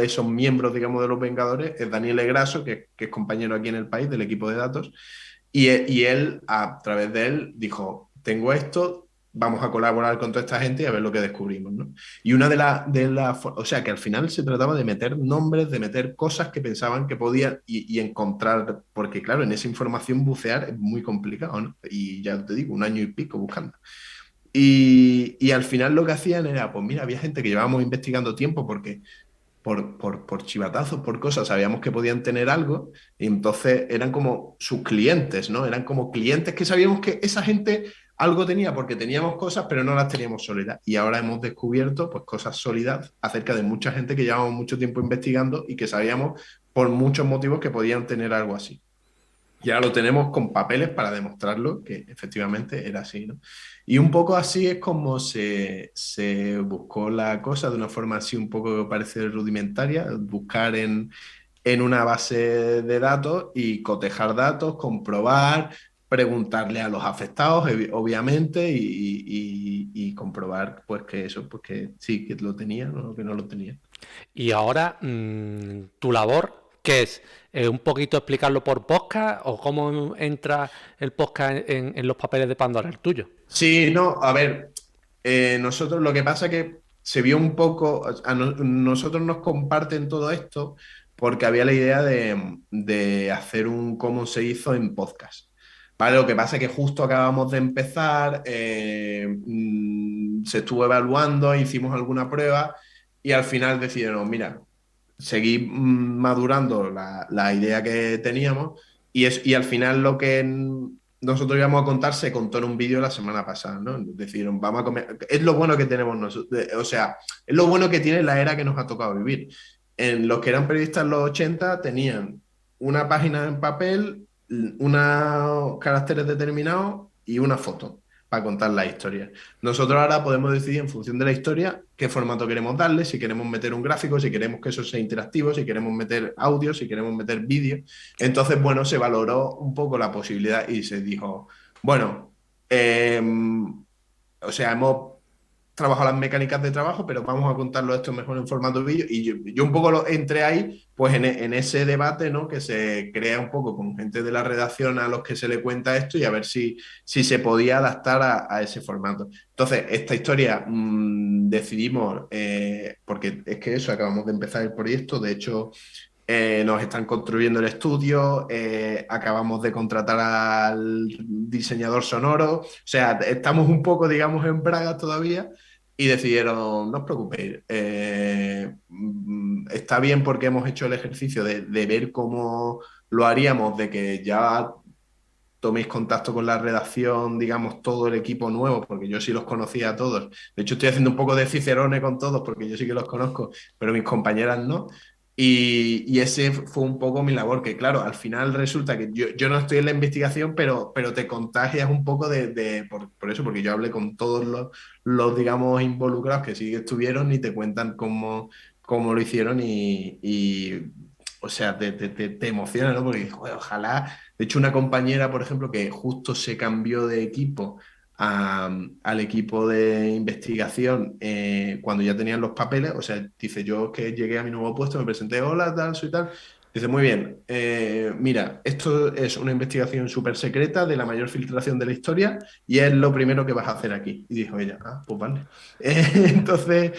Speaker 3: esos miembros, digamos, de los Vengadores es Daniel Egraso, que es compañero aquí en El País del equipo de datos, y él, a través de él, dijo, tengo esto, vamos a colaborar con toda esta gente y a ver lo que descubrimos, ¿no? Y una o sea, que al final se trataba de meter nombres, de meter cosas que pensaban que podían y encontrar, porque claro, en esa información bucear es muy complicado, ¿no? Y ya te digo, un año y pico buscando. Y al final lo que hacían era, pues mira, había gente que llevábamos investigando tiempo porque por chivatazos, por cosas, sabíamos que podían tener algo y entonces eran como sus clientes, ¿no? Eran como clientes que sabíamos que esa gente algo tenía porque teníamos cosas, pero no las teníamos sólidas. Y ahora hemos descubierto pues, cosas sólidas acerca de mucha gente que llevamos mucho tiempo investigando y que sabíamos por muchos motivos que podían tener algo así. Y ahora lo tenemos con papeles para demostrarlo que efectivamente era así, ¿no? Y un poco así es como se buscó la cosa, de una forma así un poco parece rudimentaria, buscar en una base de datos y cotejar datos, comprobar, preguntarle a los afectados, obviamente, y comprobar pues que eso, pues que sí, que lo tenían o que no lo tenían.
Speaker 1: Y ahora, tu labor, ¿qué es? ¿Un poquito explicarlo por podcast o cómo entra el podcast en los papeles de Pandora, el tuyo?
Speaker 3: Sí, no, a ver, nosotros lo que pasa es que se vio un poco, nosotros nos comparten todo esto porque había la idea de hacer un cómo se hizo en podcast. Vale, lo que pasa es que justo acabamos de empezar, se estuvo evaluando, hicimos alguna prueba y al final decidieron, mira, seguir madurando la idea que teníamos y al final lo que nosotros íbamos a contar se contó en un vídeo la semana pasada, ¿no? Decidieron, vamos a comer. Es lo bueno que tenemos nosotros, o sea, es lo bueno que tiene la era que nos ha tocado vivir. En los que eran periodistas en los 80 tenían una página en papel, unos caracteres determinados y una foto para contar la historia. Nosotros ahora podemos decidir en función de la historia qué formato queremos darle, si queremos meter un gráfico, si queremos que eso sea interactivo, si queremos meter audio, si queremos meter vídeo. Entonces, bueno, se valoró un poco la posibilidad y se dijo, bueno, o sea, hemos trabajado las mecánicas de trabajo, pero vamos a contarlo esto mejor en formato vídeo. Y yo un poco entré ahí, pues en ese debate, ¿no? Que se crea un poco con gente de la redacción a los que se le cuenta esto y a ver si se podía adaptar a ese formato. Entonces, esta historia decidimos, porque es que eso, acabamos de empezar el proyecto, de hecho... nos están construyendo el estudio, acabamos de contratar al diseñador sonoro, o sea, estamos un poco, digamos, en bragas todavía y decidieron, no os preocupéis, está bien porque hemos hecho el ejercicio de ver cómo lo haríamos, de que ya toméis contacto con la redacción, digamos, todo el equipo nuevo, porque yo sí los conocía a todos. De hecho, estoy haciendo un poco de cicerone con todos, porque yo sí que los conozco, pero mis compañeras no. Y ese fue un poco mi labor, que claro, al final resulta que yo no estoy en la investigación, pero te contagias un poco por eso, porque yo hablé con todos digamos, involucrados que sí que estuvieron y te cuentan cómo lo hicieron o sea, te emociona, ¿no? Porque, joder, ojalá. De hecho, una compañera, por ejemplo, que justo se cambió de equipo al equipo de investigación cuando ya tenían los papeles, o sea, dice, yo que llegué a mi nuevo puesto, me presenté, hola, tal, soy tal. Dice, muy bien, mira, esto es una investigación súper secreta de la mayor filtración de la historia y es lo primero que vas a hacer aquí. Y dijo ella, pues vale. Entonces,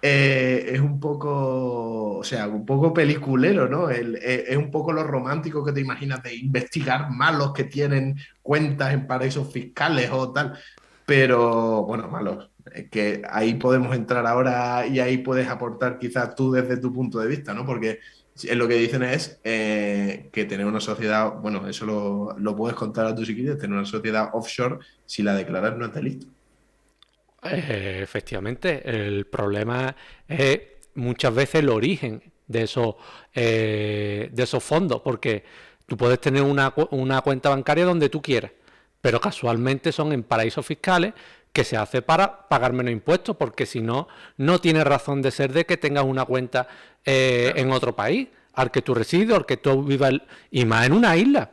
Speaker 3: es un poco, o sea, un poco peliculero, ¿no? Es un poco lo romántico que te imaginas de investigar malos que tienen cuentas en paraísos fiscales o tal. Pero, bueno, malos. Es que ahí podemos entrar ahora y ahí puedes aportar quizás tú desde tu punto de vista, ¿no? Porque lo que dicen es que tener una sociedad, bueno, eso lo puedes contar a tú si quieres, tener una sociedad offshore, si la declaras no es delito.
Speaker 1: Efectivamente, el problema es muchas veces el origen de esos fondos, porque tú puedes tener una cuenta bancaria donde tú quieras, pero casualmente son en paraísos fiscales que se hace para pagar menos impuestos, porque si no, no tiene razón de ser de que tengas una cuenta en otro país, al que tú resides, al que tú vivas, y más en una isla.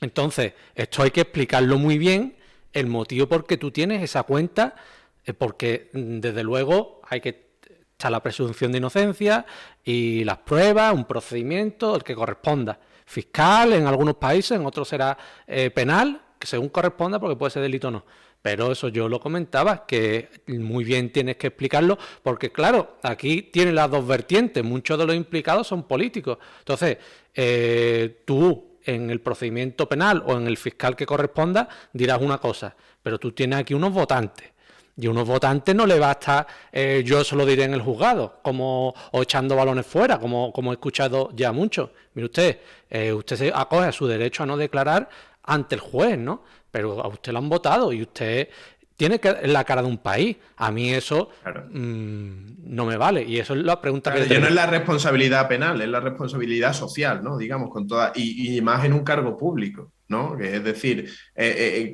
Speaker 1: Entonces, esto hay que explicarlo muy bien, el motivo por qué tú tienes esa cuenta, porque desde luego hay que echar la presunción de inocencia y las pruebas, un procedimiento, el que corresponda. Fiscal en algunos países, en otros será penal, que según corresponda, porque puede ser delito o no. Pero eso yo lo comentaba, que muy bien tienes que explicarlo, porque claro, aquí tiene las dos vertientes, muchos de los implicados son políticos. Entonces, tú en el procedimiento penal o en el fiscal que corresponda dirás una cosa, pero tú tienes aquí unos votantes. Y a unos votantes no le va a estar, yo eso lo diré en el juzgado, o echando balones fuera, como he escuchado ya mucho. Mire usted, usted se acoge a su derecho a no declarar ante el juez, ¿no? pero a usted lo han votado y usted tiene que la cara de un país. A mí eso
Speaker 3: Claro.
Speaker 1: no me vale. Y eso es la pregunta que
Speaker 3: Claro,
Speaker 1: yo te
Speaker 3: ya no es
Speaker 1: quería.
Speaker 3: la responsabilidad penal, es la responsabilidad social, ¿no? Digamos, con toda, y más en un cargo público, ¿no? Que es decir,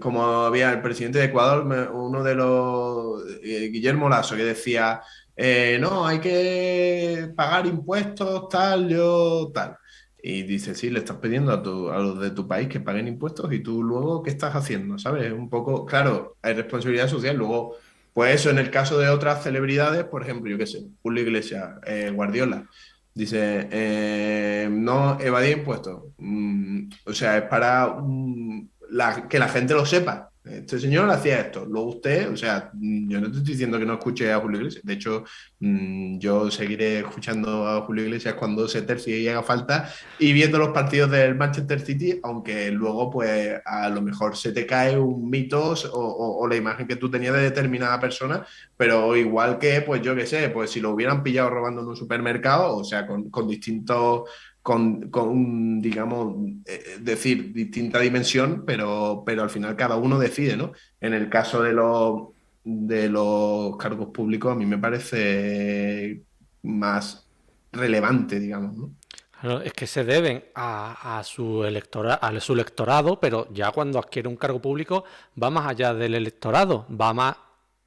Speaker 3: como había el presidente de Ecuador, uno de los, Guillermo Lasso, que decía, no, hay que pagar impuestos, tal, yo, tal. Y dice, sí, le estás pidiendo a los de tu país que paguen impuestos y tú luego, ¿qué estás haciendo? ¿Sabes? Un poco, claro, hay responsabilidad social, luego pues eso, en el caso de otras celebridades, por ejemplo, yo qué sé, Julio Iglesias, Guardiola, dice, no evadir impuestos. O sea, es para que la gente lo sepa. Este señor hacía esto, luego usted, o sea, yo no te estoy diciendo que no escuche a Julio Iglesias, de hecho, yo seguiré escuchando a Julio Iglesias cuando se tercie y haga falta y viendo los partidos del Manchester City, aunque luego, pues, a lo mejor se te cae un mito o la imagen que tú tenías de determinada persona, pero igual que, pues, yo qué sé, pues si lo hubieran pillado robando en un supermercado, o sea, con distintos, digamos, decir, distinta dimensión, pero al final cada uno decide, ¿no? En el caso de los cargos públicos, a mí me parece más relevante, digamos, ¿no?
Speaker 1: Claro, es que se deben a su electorado, pero ya cuando adquiere un cargo público va más allá del electorado, va más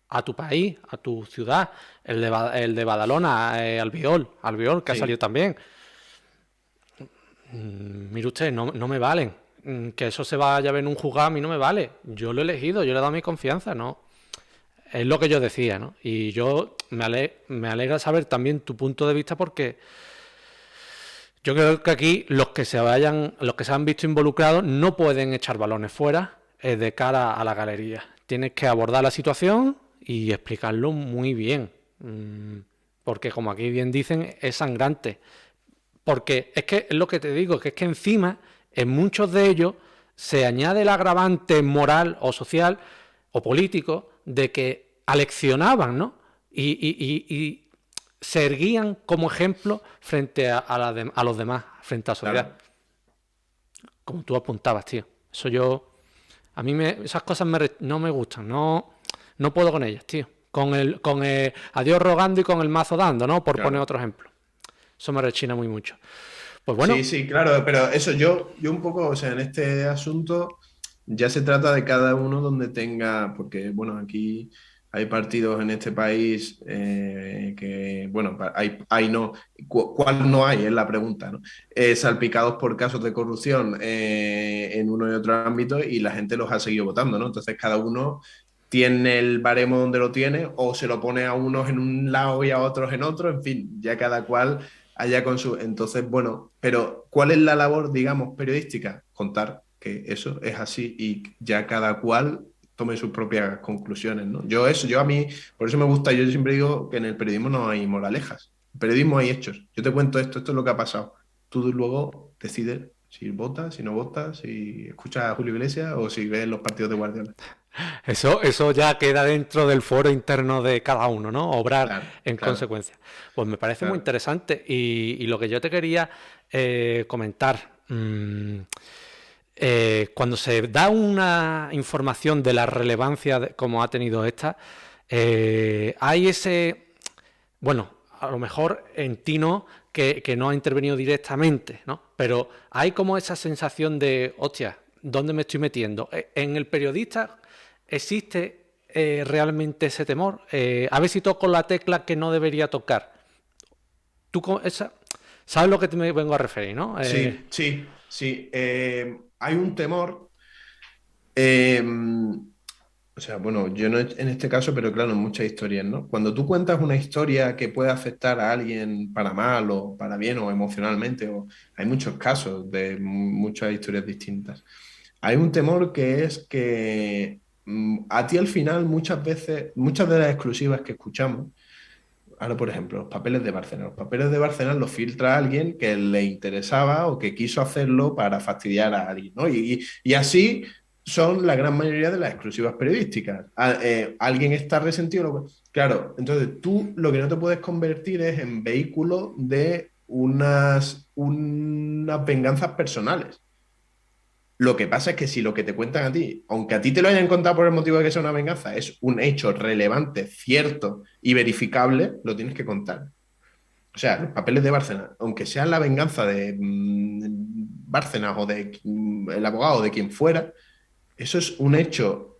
Speaker 1: a tu país, a tu ciudad, el de Badalona, Albiol, que ha salido
Speaker 3: Sí,
Speaker 1: también. Mire usted, no me valen. Que eso se vaya a ver en un juzgado a mí no me vale. Yo lo he elegido, yo le he dado mi confianza, ¿no? Es lo que yo decía, ¿no? Y yo me alegra saber también tu punto de vista porque yo creo que aquí los que se han visto involucrados no pueden echar balones fuera de cara a la galería. Tienes que abordar la situación y explicarlo muy bien. Porque como aquí bien dicen, es sangrante. Porque es que es lo que te digo, que es que encima en muchos de ellos se añade el agravante moral o social o político de que aleccionaban, ¿no? Y se erguían como ejemplo frente a los demás, frente a la sociedad.
Speaker 3: claro.
Speaker 1: Como tú apuntabas, tío. Eso yo. Esas cosas no me gustan, no puedo con ellas, tío. Con el adiós rogando y con el mazo dando, ¿no? Por poner
Speaker 3: Claro.
Speaker 1: otro ejemplo. Eso me rechina muy mucho. Pues bueno,
Speaker 3: Sí, sí, claro, pero eso yo un poco, o sea, en este asunto ya se trata de cada uno donde tenga, porque bueno, aquí hay partidos en este país que, bueno, hay no, ¿cuál no hay? Es la pregunta, ¿no? Salpicados por casos de corrupción en uno y otro ámbito y la gente los ha seguido votando, ¿no? Entonces cada uno tiene el baremo donde lo tiene o se lo pone a unos en un lado y a otros en otro, en fin, ya cada cual allá con su... Entonces, bueno, pero ¿cuál es la labor, digamos, periodística? Contar que eso es así y ya cada cual tome sus propias conclusiones, ¿no? Yo a mí, por eso me gusta, yo siempre digo que en el periodismo no hay moralejas, en el periodismo hay hechos. Yo te cuento esto es lo que ha pasado. Tú luego decides si votas, si no votas, si escuchas a Julio Iglesias o si ves los partidos de Guardiola.
Speaker 1: eso ya queda dentro del foro interno de cada uno, ¿no? Obrar
Speaker 3: Claro,
Speaker 1: en
Speaker 3: claro,
Speaker 1: consecuencia. Pues me parece muy
Speaker 3: claro.
Speaker 1: interesante. Y lo que yo te quería comentar, cuando se da una información de la relevancia como ha tenido esta, hay ese, bueno, a lo mejor en ti no, que no ha intervenido directamente, ¿no? Pero hay como esa sensación de, hostia, ¿dónde me estoy metiendo? En el periodista existe realmente ese temor. A ver si toco la tecla que no debería tocar. Tú sabes lo que me vengo a referir, ¿no?
Speaker 3: Sí, sí, sí. Hay un temor. eh, o sea, bueno, yo no en este caso, pero claro, en muchas historias, ¿no? Cuando tú cuentas una historia que puede afectar a alguien para mal o para bien o emocionalmente, hay muchos casos de muchas historias distintas. Hay un temor que es que a ti al final muchas veces, muchas de las exclusivas que escuchamos, ahora por ejemplo, los papeles de Bárcenas. Los papeles de Bárcenas los filtra alguien que le interesaba o que quiso hacerlo para fastidiar a alguien, ¿no? Y así son la gran mayoría de las exclusivas periodísticas. Alguien está resentido. Claro, entonces tú lo que no te puedes convertir es en vehículo de unas venganzas personales. Lo que pasa es que si lo que te cuentan a ti, aunque a ti te lo hayan contado por el motivo de que sea una venganza, es un hecho relevante, cierto y verificable, lo tienes que contar. O sea, los papeles de Bárcenas, aunque sean la venganza de Bárcenas o de el abogado de quien fuera, eso es un hecho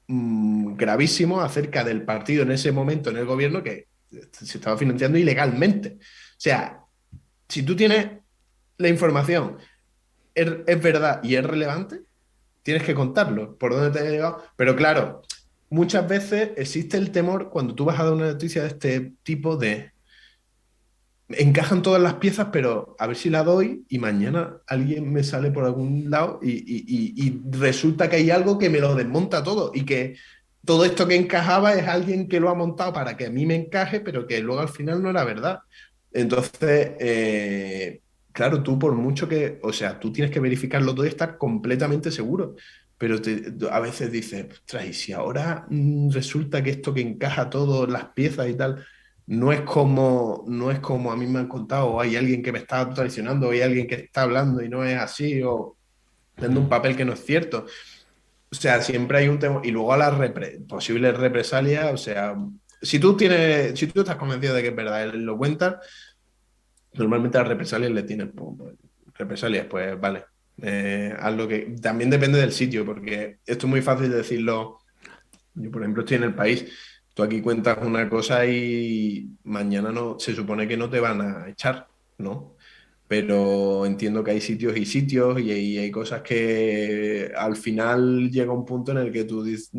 Speaker 3: gravísimo acerca del partido en ese momento en el gobierno que se estaba financiando ilegalmente. O sea, si tú tienes la información, es verdad y es relevante, tienes que contarlo, por dónde te ha llegado. Pero claro, muchas veces existe el temor cuando tú vas a dar una noticia de este tipo de encajan todas las piezas, pero a ver si la doy y mañana alguien me sale por algún lado y resulta que hay algo que me lo desmonta todo y que todo esto que encajaba es alguien que lo ha montado para que a mí me encaje, pero que luego al final no era verdad. Entonces, claro, tú por mucho que, o sea, tú tienes que verificarlo todo y estar completamente seguro. Pero a veces dices, ostras, y si ahora resulta que esto que encaja todo, las piezas y tal, no es como a mí me han contado, o hay alguien que me está traicionando, o hay alguien que está hablando y no es así, o dando un papel que no es cierto. O sea, siempre hay un tema. Y luego a las posibles represalias, o sea, si tú estás convencido de que es verdad, él lo cuenta, normalmente a las represalias le tienes pues, represalias, pues vale. Haz lo que. También depende del sitio, porque esto es muy fácil de decirlo. Yo, por ejemplo, estoy en el país. Tú aquí cuentas una cosa y mañana no, se supone que no te van a echar, ¿no? Pero entiendo que hay sitios y sitios y hay cosas que al final llega un punto en el que tú dices,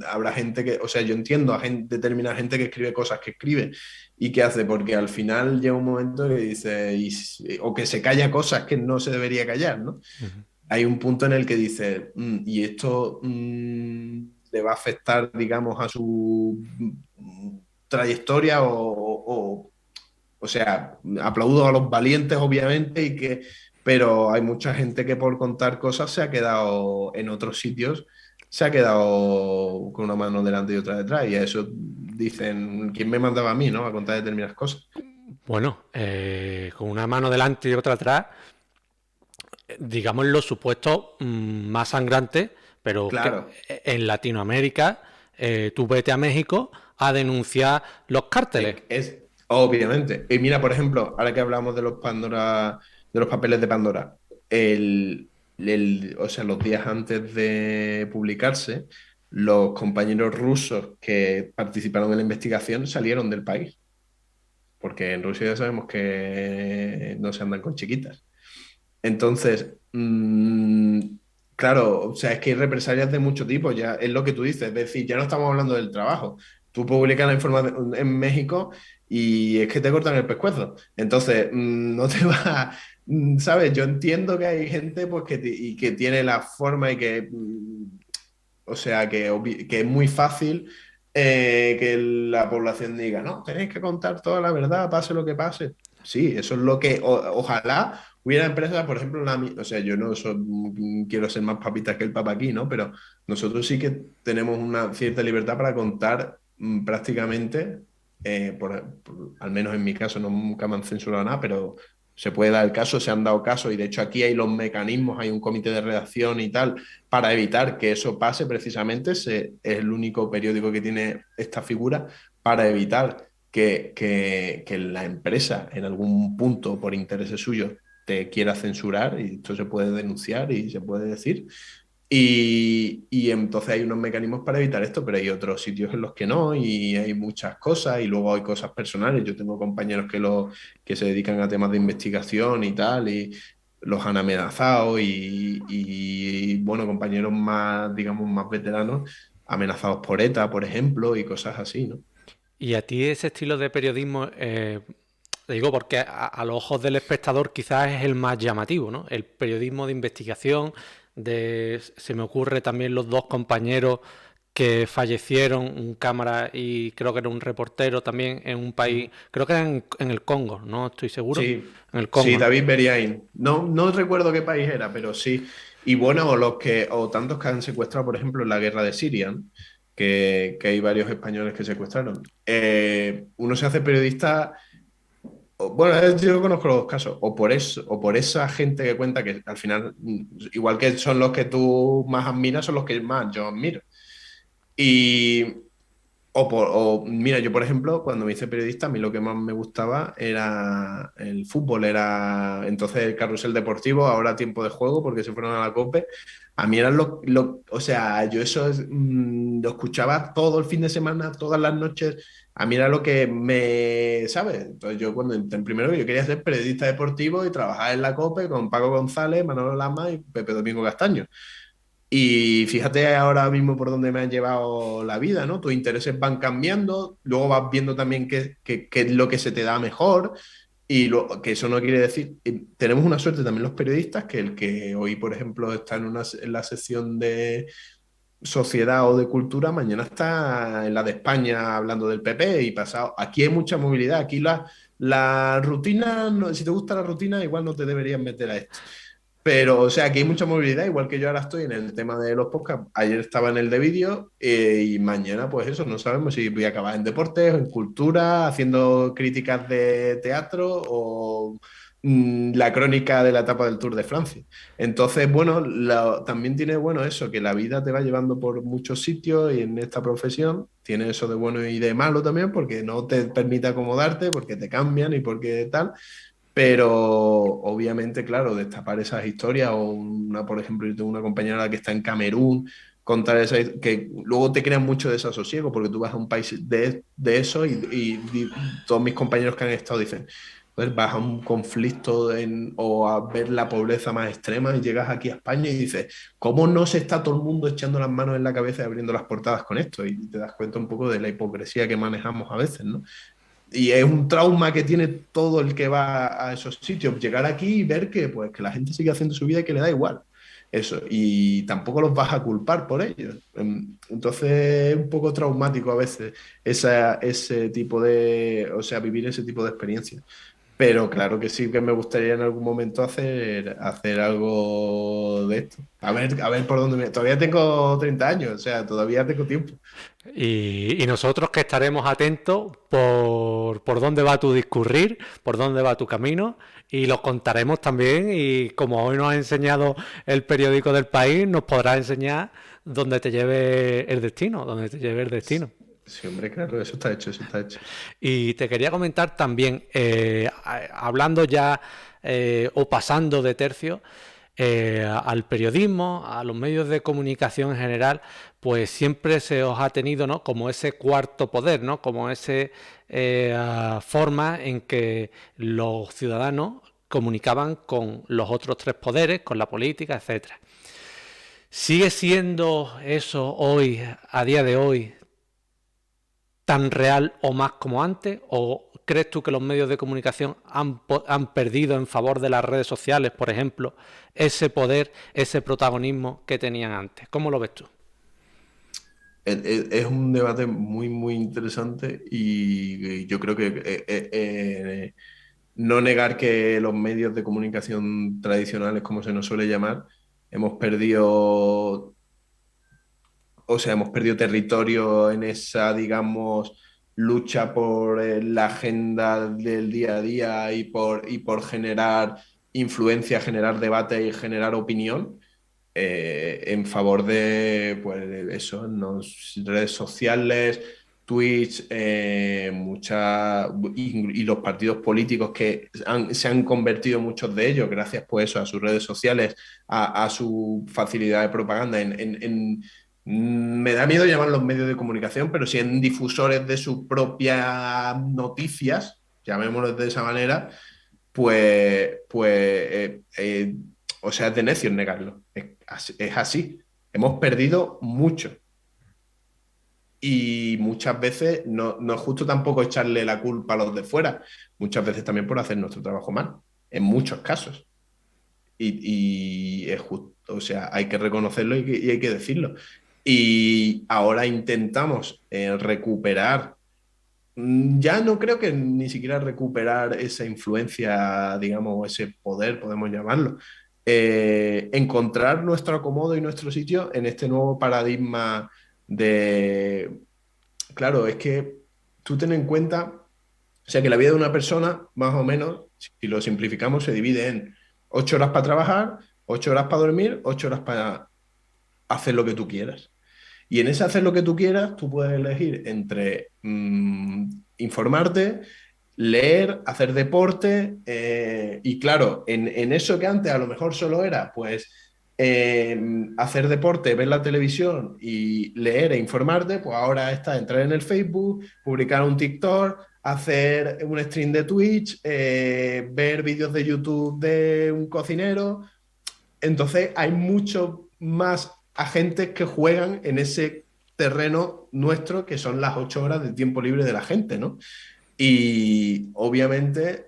Speaker 3: habrá gente que, o sea, yo entiendo a determinada gente que escribe cosas que escribe y que hace, porque al final llega un momento que dice, o que se calla cosas que no se debería callar, ¿no?
Speaker 1: Ujú.
Speaker 3: Hay un punto en el que dice, y esto le va a afectar, digamos, a su trayectoria o sea, aplaudo a los valientes, obviamente, pero hay mucha gente que por contar cosas se ha quedado en otros sitios, se ha quedado con una mano delante y otra detrás, y a eso dicen, ¿quién me mandaba a mí, no? A contar determinadas cosas.
Speaker 1: Bueno, con una mano delante y otra atrás, digamos los supuestos más sangrantes, pero que
Speaker 3: Claro,
Speaker 1: en Latinoamérica, tú vete a México a denunciar los cárteles.
Speaker 3: obviamente. Y mira, por ejemplo, ahora que hablamos de los Pandora, de los papeles de Pandora, o sea, los días antes de publicarse, los compañeros rusos que participaron en la investigación salieron del país, porque en Rusia ya sabemos que no se andan con chiquitas. Entonces, claro, o sea, es que hay represalias de mucho tipo, ya es lo que tú dices, es decir, ya no estamos hablando del trabajo. Tú publicas la información en México y es que te cortan el pescuezo. Entonces, no te va, ¿sabes? Yo entiendo que hay gente pues, y que tiene la forma y que, o sea, que es muy fácil que la población diga, no, tenéis que contar toda la verdad, pase lo que pase. Sí, eso es lo que ojalá hubiera empresas, por ejemplo, o sea, yo no quiero ser más papita que el papa aquí, ¿no? Pero nosotros sí que tenemos una cierta libertad para contar prácticamente, al menos en mi caso, no, nunca me han censurado nada, pero se puede dar el caso, se han dado casos y de hecho aquí hay los mecanismos, hay un comité de redacción y tal para evitar que eso pase precisamente. Es el único periódico que tiene esta figura para evitar que la empresa en algún punto por intereses suyos te quiera censurar y esto se puede denunciar y se puede decir. Y entonces hay unos mecanismos para evitar esto, pero hay otros sitios en los que no y hay muchas cosas y luego hay cosas personales. Yo tengo compañeros que se dedican a temas de investigación y tal y los han amenazado bueno, compañeros más, digamos, más veteranos amenazados por ETA, por ejemplo, y cosas así, ¿no?
Speaker 1: Y a ti ese estilo de periodismo, te digo porque a los ojos del espectador quizás es el más llamativo, ¿no? El periodismo de investigación, se me ocurre también los dos compañeros que fallecieron, un cámara y creo que era un reportero también en un país, creo que era en el Congo, no estoy seguro,
Speaker 3: Sí,
Speaker 1: en el
Speaker 3: sí,
Speaker 1: Congo, ¿no?
Speaker 3: David Beriain. No recuerdo qué país era, pero sí. Y bueno, o tantos que han secuestrado, por ejemplo, en la guerra de Siria, ¿no? Que hay varios españoles que secuestraron. Uno se hace periodista Bueno, yo conozco los dos casos, o por eso, o por esa gente que cuenta que al final, igual que son los que tú más admiras, son los que más yo admiro. Y, mira, yo por ejemplo, cuando me hice periodista, a mí lo que más me gustaba era el fútbol, era entonces el carrusel deportivo, ahora tiempo de juego, porque se fueron a la COPE. A mí eran o sea, yo eso lo escuchaba todo el fin de semana, todas las noches. A mí era lo que ¿sabes? Entonces yo cuando entré en primero, yo quería ser periodista deportivo y trabajar en la COPE con Paco González, Manolo Lama y Pepe Domingo Castaño. Y fíjate ahora mismo por dónde me han llevado la vida, ¿no? Tus intereses van cambiando, luego vas viendo también qué es lo que se te da mejor y que eso no quiere decir, tenemos una suerte también los periodistas, que el que hoy, por ejemplo, está en la sección de sociedad o de cultura, mañana está en la de España hablando del PP y pasado. Aquí hay mucha movilidad, aquí la rutina, si te gusta la rutina, igual no te deberías meter a esto. Pero, o sea, aquí hay mucha movilidad, igual que yo ahora estoy en el tema de los podcasts. Ayer estaba en el de vídeo y mañana, pues eso, no sabemos si voy a acabar en deportes o en cultura, haciendo críticas de teatro o la crónica de la etapa del Tour de Francia. Entonces, bueno, también tiene bueno eso, que la vida te va llevando por muchos sitios y en esta profesión tiene eso de bueno y de malo también, porque no te permite acomodarte, porque te cambian y porque tal. Pero obviamente, claro, destapar esas historias o por ejemplo, yo tengo una compañera que está en Camerún, contar esa, que luego te crean mucho desasosiego porque tú vas a un país de eso y todos mis compañeros que han estado dicen, pues vas a un conflicto o a ver la pobreza más extrema y llegas aquí a España y dices, ¿cómo no se está todo el mundo echando las manos en la cabeza y abriendo las portadas con esto? Y te das cuenta un poco de la hipocresía que manejamos a veces, ¿no? Y es un trauma que tiene todo el que va a esos sitios. Llegar aquí y ver que, pues, que la gente sigue haciendo su vida y que le da igual. Eso. Y tampoco los vas a culpar por ello. Entonces es un poco traumático a veces ese tipo o sea, vivir ese tipo de experiencia. Pero claro que sí que me gustaría en algún momento hacer algo de esto. A ver por dónde Todavía tengo 30 años, o sea, todavía tengo tiempo.
Speaker 1: Y nosotros que estaremos atentos por dónde va tu discurrir, por dónde va tu camino, y lo contaremos también. Y como hoy nos ha enseñado el periódico del país, nos podrá enseñar dónde te lleve el destino, dónde te lleve el destino.
Speaker 3: Sí, hombre, claro, eso está hecho, eso está hecho.
Speaker 1: Y te quería comentar también, hablando ya o pasando de tercio, al periodismo, a los medios de comunicación en general, pues siempre se os ha tenido, ¿no?, como ese cuarto poder, ¿no?, como ese forma en que los ciudadanos comunicaban con los otros tres poderes, con la política, etcétera. ¿Sigue siendo eso hoy, a día de hoy, tan real o más como antes? ¿O crees tú que los medios de comunicación han perdido en favor de las redes sociales, por ejemplo, ese poder, ese protagonismo que tenían antes? ¿Cómo lo ves tú?
Speaker 3: Es un debate muy, muy interesante y yo creo que no negar que los medios de comunicación tradicionales, como se nos suele llamar, hemos perdido, o sea, hemos perdido territorio en esa, digamos, lucha por la agenda del día a día y por generar influencia, generar debate y generar opinión en favor de, pues, eso, en las redes sociales, Twitch, y los partidos políticos que se han convertido muchos de ellos, gracias pues eso, a sus redes sociales, a su facilidad de propaganda, me da miedo llamar los medios de comunicación, pero sí en difusores de sus propias noticias, llamémoslo de esa manera, pues o sea, es de necios negarlo. Es así. Hemos perdido mucho. Y muchas veces no es justo tampoco echarle la culpa a los de fuera. Muchas veces también por hacer nuestro trabajo mal. En muchos casos. Y es justo, o sea, hay que reconocerlo y hay que decirlo. Y ahora intentamos recuperar. Ya no creo que ni siquiera recuperar esa influencia, digamos, o ese poder, podemos llamarlo. Encontrar nuestro acomodo y nuestro sitio en este nuevo paradigma de... Claro, es que tú ten en cuenta O sea que la vida de una persona, más o menos, si lo simplificamos, se divide en 8 horas para trabajar, 8 horas para dormir, 8 horas para hacer lo que tú quieras. Y en ese hacer lo que tú quieras, tú puedes elegir entre informarte, leer, hacer deporte, y claro, en eso que antes a lo mejor solo era, pues, hacer deporte, ver la televisión y leer e informarte, pues ahora está entrar en el Facebook, publicar un TikTok, hacer un stream de Twitch, ver vídeos de YouTube de un cocinero. Entonces hay muchos más agentes que juegan en ese terreno nuestro, que son las 8 horas de tiempo libre de la gente, ¿no? Y obviamente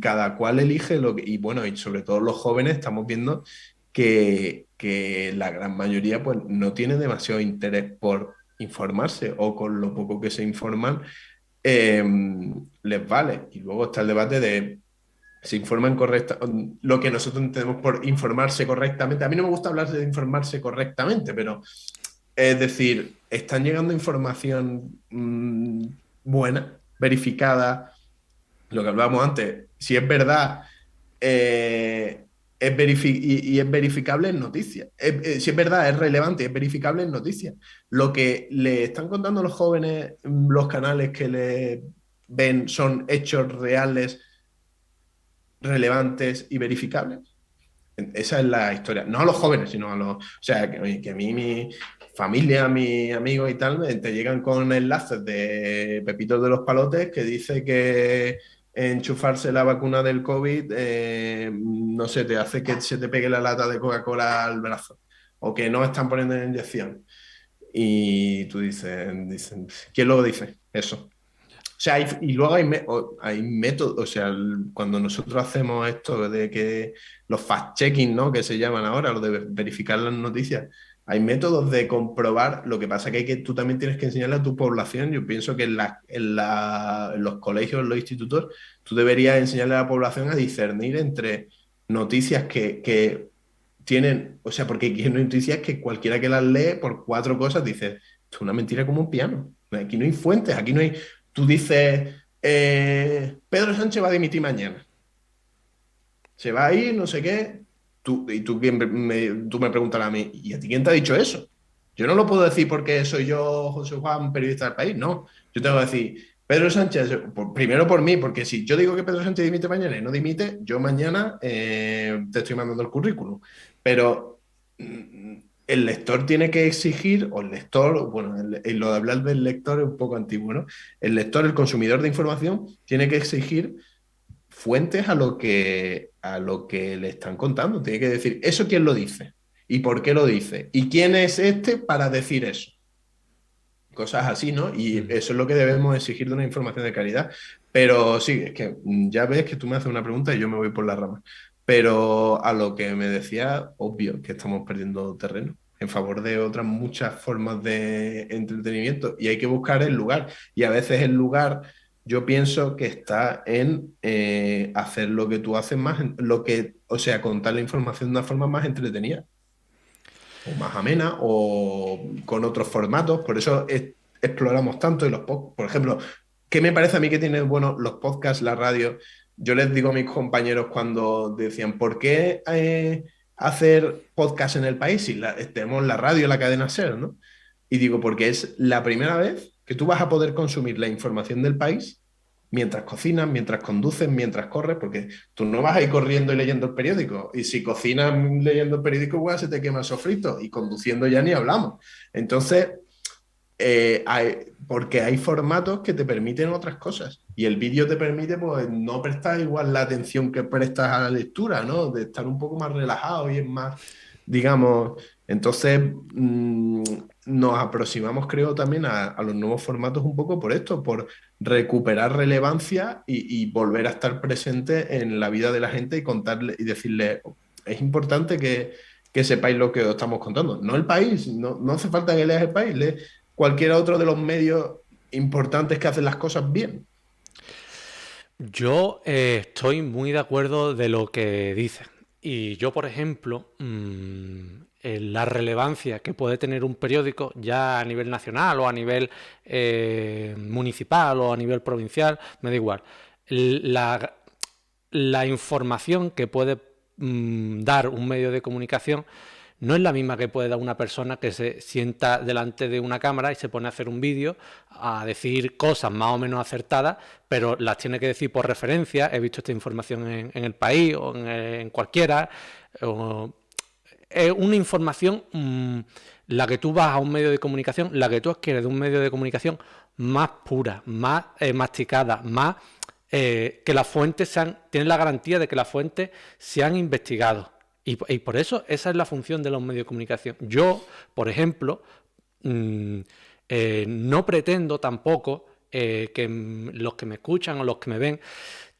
Speaker 3: cada cual elige lo que, y bueno, y sobre todo los jóvenes estamos viendo que la gran mayoría pues no tiene demasiado interés por informarse o con lo poco que se informan eh, les vale. Y luego está el debate de se informan correcta, lo que nosotros entendemos por informarse correctamente. A mí no me gusta hablar de informarse correctamente, pero es decir, están llegando información buena, verificada, lo que hablábamos antes, si es verdad y es verificable en noticias. Si es verdad, es relevante y es verificable en noticias. Lo que le están contando los jóvenes, los canales que le ven son hechos reales, relevantes y verificables. Esa es la historia. No a los jóvenes, sino a los... O sea, que a mí mi familia, mis amigos y tal, te llegan con enlaces de Pepitos de los Palotes que dice que enchufarse la vacuna del COVID, no sé, te hace que se te pegue la lata de Coca-Cola al brazo. O que no están poniendo en inyección. Y tú dices, ¿quién lo dice? Eso. O sea, y luego hay métodos, o sea, cuando nosotros hacemos esto de que los fact-checking, ¿no? Que se llaman ahora, lo de verificar las noticias, hay métodos de comprobar, lo que pasa que, tú también tienes que enseñarle a tu población, yo pienso que en los colegios, en los institutos, tú deberías enseñarle a la población a discernir entre noticias que tienen, o sea, porque hay noticias que cualquiera que las lee por 4 cosas dice, esto es una mentira como un piano, aquí no hay fuentes, aquí no hay... Tú dices, Pedro Sánchez va a dimitir mañana. Se va a ir, no sé qué. Tú me preguntarás a mí, ¿y a ti quién te ha dicho eso? Yo no lo puedo decir porque soy yo, José Juan, periodista del país. No. Yo tengo que decir, Pedro Sánchez, primero por mí, porque si yo digo que Pedro Sánchez dimite mañana y no dimite, yo mañana te estoy mandando el currículum. Pero el lector tiene que exigir, o el lector, bueno, lo de hablar del lector es un poco antiguo, ¿no? El lector, el consumidor de información, tiene que exigir fuentes a lo que le están contando. Tiene que decir, ¿eso quién lo dice? ¿Y por qué lo dice? ¿Y quién es este para decir eso? Cosas así, ¿no? Y eso es lo que debemos exigir de una información de calidad. Pero sí, es que ya ves que tú me haces una pregunta y yo me voy por las ramas. Pero a lo que me decía, obvio que estamos perdiendo terreno en favor de otras muchas formas de entretenimiento y hay que buscar el lugar. Y a veces el lugar, yo pienso que está en hacer lo que tú haces más, lo que, o sea, contar la información de una forma más entretenida o más amena o con otros formatos. Por eso exploramos tanto y los podcasts. Por ejemplo, ¿qué me parece a mí que tienen bueno los podcasts, la radio? Yo les digo a mis compañeros cuando decían, ¿por qué hacer podcast en el país si tenemos la radio, la cadena SER, ¿no? Y digo, porque es la primera vez que tú vas a poder consumir la información del país mientras cocinas, mientras conduces, mientras corres, porque tú no vas a ir corriendo y leyendo el periódico. Y si cocinas leyendo el periódico, igual se te quema el sofrito. Y conduciendo ya ni hablamos. Entonces, porque hay formatos que te permiten otras cosas. Y el vídeo te permite pues, no prestar igual la atención que prestas a la lectura, ¿no? De estar un poco más relajado y es más, digamos. Entonces, nos aproximamos, creo, también a los nuevos formatos un poco por esto, por recuperar relevancia y volver a estar presente en la vida de la gente y contarle y decirle, es importante que sepáis lo que os estamos contando. No el país, no hace falta que leas el país, lee cualquier otro de los medios importantes que hacen las cosas bien.
Speaker 1: Yo estoy muy de acuerdo de lo que dices. Y yo, por ejemplo, la relevancia que puede tener un periódico ya a nivel nacional o a nivel municipal o a nivel provincial, me da igual. La información que puede dar un medio de comunicación no es la misma que puede dar una persona que se sienta delante de una cámara y se pone a hacer un vídeo, a decir cosas más o menos acertadas, pero las tiene que decir por referencia. He visto esta información en El País o en cualquiera. Es una información, la que tú vas a un medio de comunicación, la que tú adquieres de un medio de comunicación más pura, más masticada, más que las fuentes tienen la garantía de que las fuentes se han investigado. Y por eso esa es la función de los medios de comunicación. Yo, por ejemplo, no pretendo tampoco que los que me escuchan o los que me ven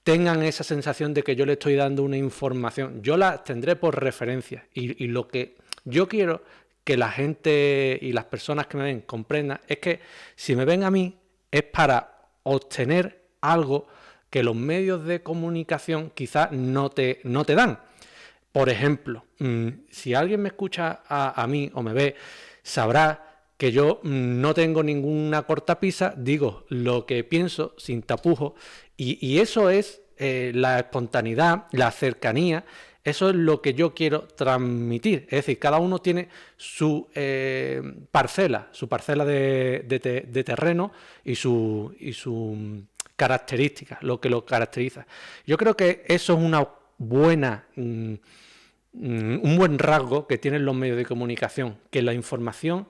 Speaker 1: tengan esa sensación de que yo le estoy dando una información. Yo la tendré por referencia. Y lo que yo quiero que la gente y las personas que me ven comprendan es que si me ven a mí es para obtener algo que los medios de comunicación quizás no te dan. Por ejemplo, si alguien me escucha a mí o me ve, sabrá que yo no tengo ninguna cortapisa, digo lo que pienso sin tapujos, y eso es la espontaneidad, la cercanía, eso es lo que yo quiero transmitir. Es decir, cada uno tiene su parcela de terreno y su característica, lo que lo caracteriza. Yo creo que eso es una buena, un buen rasgo que tienen los medios de comunicación, que la información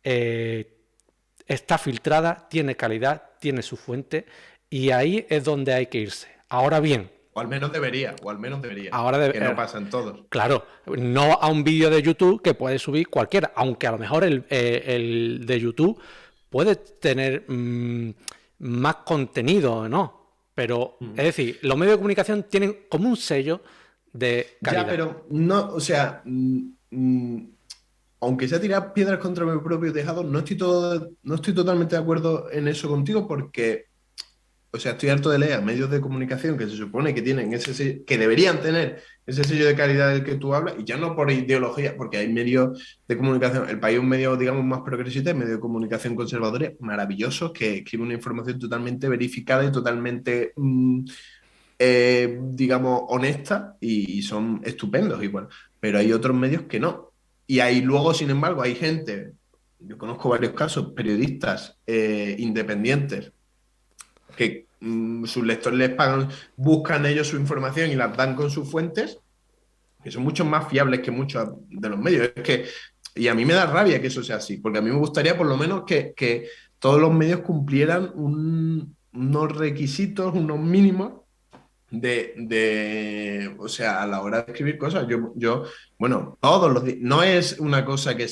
Speaker 1: está filtrada, tiene calidad, tiene su fuente, y ahí es donde hay que irse. Ahora bien,
Speaker 3: o al menos debería, que no pasa en todos.
Speaker 1: Claro, no a un vídeo de YouTube que puede subir cualquiera, aunque a lo mejor el de YouTube puede tener más contenido, ¿no? Pero, es decir, los medios de comunicación tienen como un sello de calidad.
Speaker 3: Ya, pero no, o sea, aunque sea tirar piedras contra mi propio tejado, no estoy totalmente de acuerdo en eso contigo porque, o sea, estoy harto de leer a medios de comunicación que se supone que tienen ese sello, que deberían tener ese sello de calidad del que tú hablas, y ya no por ideología, porque hay medios de comunicación, El País es un medio, digamos, más progresista, medio de comunicación conservadores maravillosos que escriben una información totalmente verificada y totalmente, digamos, honesta, y son estupendos igual. Pero hay otros medios que no. Y ahí luego, sin embargo, hay gente, yo conozco varios casos, periodistas independientes, que sus lectores les pagan, buscan ellos su información y las dan con sus fuentes, que son mucho más fiables que muchos de los medios. Y a mí me da rabia que eso sea así, porque a mí me gustaría por lo menos que todos los medios cumplieran unos requisitos, unos mínimos o sea, a la hora de escribir cosas. Bueno, todos los días, no es una cosa que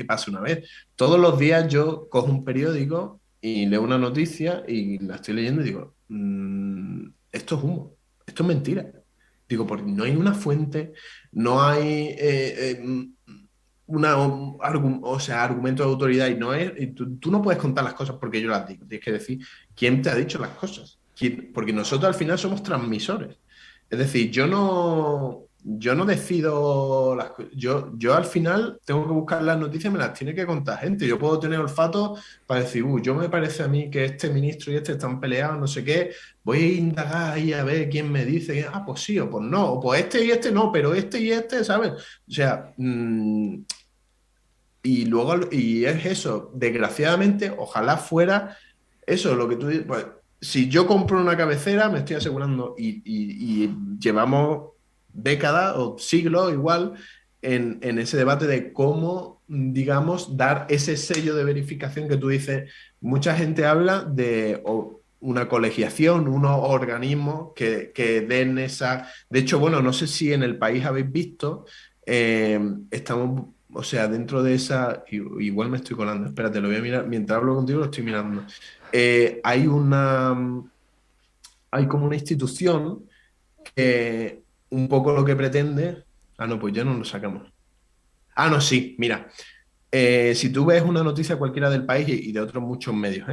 Speaker 3: pase una vez. Todos los días yo cojo un periódico y leo una noticia y la estoy leyendo y digo, esto es humo, esto es mentira. Digo, porque no hay una fuente, no hay argumento de autoridad, y tú no puedes contar las cosas porque yo las digo. Tienes que decir quién te ha dicho las cosas. Porque nosotros al final somos transmisores. Es decir, yo no decido las cosas. Yo al final tengo que buscar las noticias, me las tiene que contar gente. Yo puedo tener olfato para decir, yo me parece a mí que este ministro y este están peleados, no sé qué. Voy a indagar ahí a ver quién me dice, pues sí, o pues no, o pues este y este no, pero este y este, ¿sabes? O sea, y luego, y es eso, desgraciadamente, ojalá fuera eso, lo que tú dices, pues, si yo compro una cabecera, me estoy asegurando, y llevamos décadas o siglos igual en ese debate de cómo, digamos, dar ese sello de verificación que tú dices. Mucha gente habla de una colegiación, unos organismos que den esa... De hecho, bueno, no sé si en El País habéis visto, estamos... O sea, dentro de esa, igual me estoy colando, espérate, lo voy a mirar, mientras hablo contigo lo estoy mirando. Hay como una institución que un poco lo que pretende... Ah, no, pues ya no lo sacamos. Ah, no, sí, mira. Si tú ves una noticia cualquiera del país y de otros muchos medios,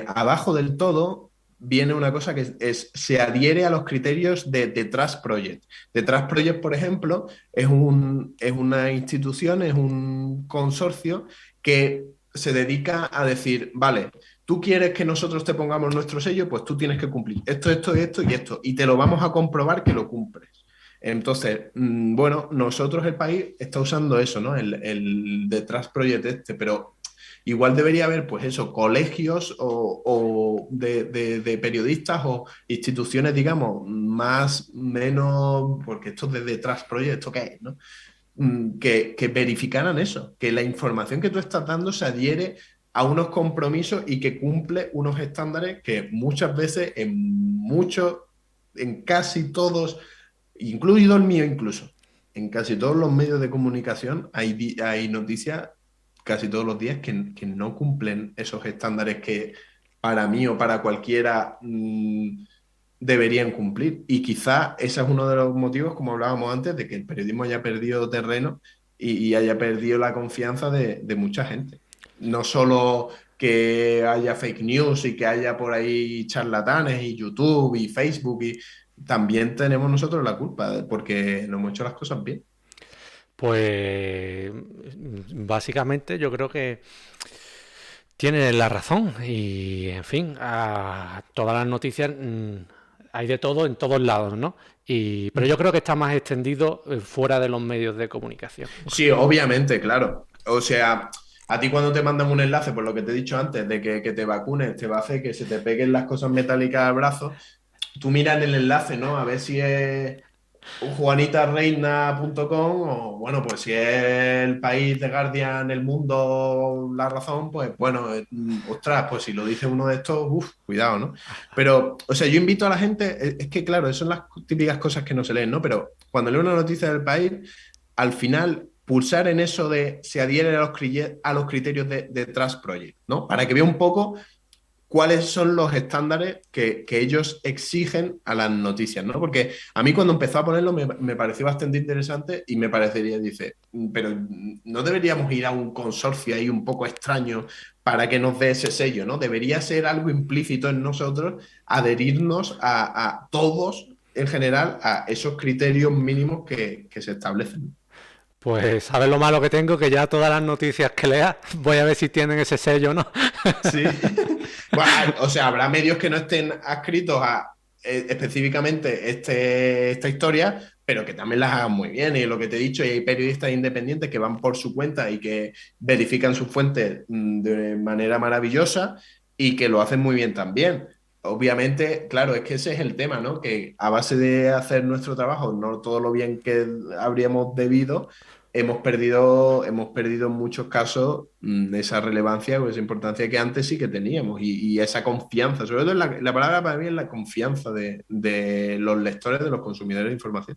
Speaker 3: abajo del todo viene una cosa que se adhiere a los criterios de Trust Project. The Trust Project, por ejemplo, es una institución, es un consorcio que se dedica a decir, vale, tú quieres que nosotros te pongamos nuestro sello, pues tú tienes que cumplir esto y esto, y te lo vamos a comprobar que lo cumples. Entonces, bueno, nosotros el país está usando eso, ¿no? El The Trust Project pero igual debería haber, pues eso, colegios o de periodistas o instituciones, digamos, menos, porque esto de Trust Project, ¿esto qué es, no? Que verificaran eso, que la información que tú estás dando se adhiere a unos compromisos y que cumple unos estándares que muchas veces en casi todos, incluido el mío incluso, en casi todos los medios de comunicación hay noticias casi todos los días que no cumplen esos estándares que para mí o para cualquiera deberían cumplir. Y quizá ese es uno de los motivos, como hablábamos antes, de que el periodismo haya perdido terreno y haya perdido la confianza de mucha gente. No solo que haya fake news y que haya por ahí charlatanes y YouTube y Facebook, y también tenemos nosotros la culpa porque no hemos hecho las cosas bien.
Speaker 1: Pues básicamente yo creo que tiene la razón y, en fin, a todas las noticias hay de todo en todos lados, ¿no? Pero yo creo que está más extendido fuera de los medios de comunicación.
Speaker 3: Sí, obviamente, claro. O sea, a ti cuando te mandan un enlace, por lo que te he dicho antes, de que te vacunes, te va a hacer que se te peguen las cosas metálicas al brazo, tú miras en el enlace, ¿no? A ver si es juanitareina.com o, bueno, pues si es el país de Guardian, el mundo, la razón, pues bueno, ostras, pues si lo dice uno de estos, uff, cuidado, ¿no? Pero, o sea, yo invito a la gente, es que claro, esas son las típicas cosas que no se leen, ¿no? Pero cuando leo una noticia del país, al final pulsar en eso de se adhiere a los criterios de Trust Project, ¿no? Para que vea un poco cuáles son los estándares que ellos exigen a las noticias, ¿no? Porque a mí cuando empezó a ponerlo me pareció bastante interesante y me parecería, dice, pero no deberíamos ir a un consorcio ahí un poco extraño para que nos dé ese sello, ¿no? Debería ser algo implícito en nosotros adherirnos a todos en general a esos criterios mínimos que se establecen.
Speaker 1: Pues sabes lo malo que tengo, que ya todas las noticias que lea voy a ver si tienen ese sello o no.
Speaker 3: Sí. Bueno, o sea, habrá medios que no estén adscritos a específicamente esta historia, pero que también las hagan muy bien. Y lo que te he dicho, y hay periodistas independientes que van por su cuenta y que verifican sus fuentes de manera maravillosa y que lo hacen muy bien también. Obviamente, claro, es que ese es el tema, ¿no? Que a base de hacer nuestro trabajo, no todo lo bien que habríamos debido, hemos perdido en muchos casos esa relevancia o esa importancia que antes sí que teníamos y esa confianza. Sobre todo la palabra para mí es la confianza de los lectores, de los consumidores de información.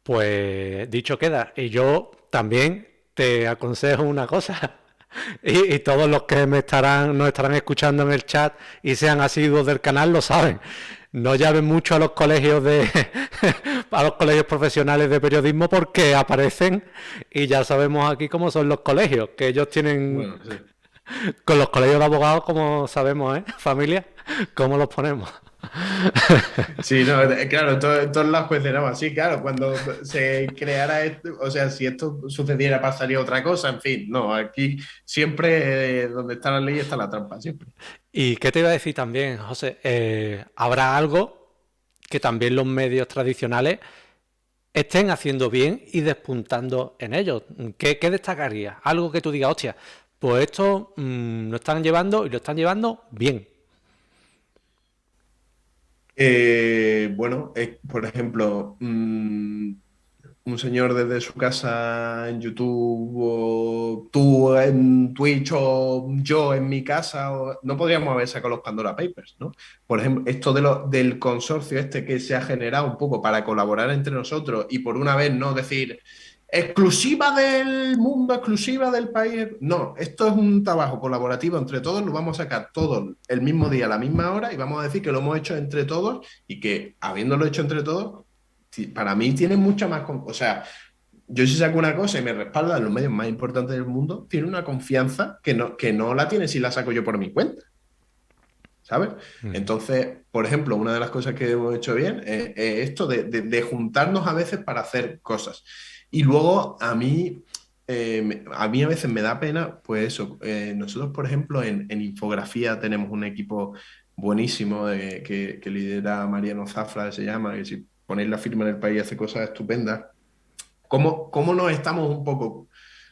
Speaker 1: Pues dicho queda, y yo también te aconsejo una cosa, y todos los que nos estarán escuchando en el chat y sean asiduos del canal lo saben. No llamen mucho a los colegios a los colegios profesionales de periodismo porque aparecen y ya sabemos aquí cómo son los colegios, que ellos tienen,
Speaker 3: Bueno, sí.
Speaker 1: con los colegios de abogados, como sabemos, ¿eh? Familia, ¿cómo los ponemos?
Speaker 3: Sí, no, claro, en todos lados cuestionamos. Sí, claro, cuando se creara esto, o sea, si esto sucediera pasaría otra cosa, en fin, no, aquí siempre donde está la ley está la trampa, siempre.
Speaker 1: ¿Y qué te iba a decir también, José? ¿Habrá algo que también los medios tradicionales estén haciendo bien y despuntando en ellos? ¿Qué destacaría? Algo que tú digas, hostia, pues esto lo están llevando y lo están llevando bien.
Speaker 3: Bueno, por ejemplo, un señor desde su casa en YouTube, o tú en Twitch, o yo en mi casa, no podríamos haber sacado los Pandora Papers, ¿no? Por ejemplo, esto del consorcio este que se ha generado un poco para colaborar entre nosotros y por una vez no decir exclusiva del mundo, exclusiva del país. No, esto es un trabajo colaborativo entre todos, lo vamos a sacar todos el mismo día, a la misma hora, y vamos a decir que lo hemos hecho entre todos y que habiéndolo hecho entre todos, para mí tiene mucha más... O sea, yo si saco una cosa y me respaldan los medios más importantes del mundo, tiene una confianza que no la tiene si la saco yo por mi cuenta. ¿sabes? Entonces, por ejemplo, una de las cosas que hemos hecho bien es esto de juntarnos a veces para hacer cosas. Y luego a mí a veces me da pena, pues eso, nosotros, por ejemplo, en infografía tenemos un equipo buenísimo que lidera Mariano Zafra, se llama, que si ponéis la firma en el país hace cosas estupendas. ¿Cómo nos estamos un poco? O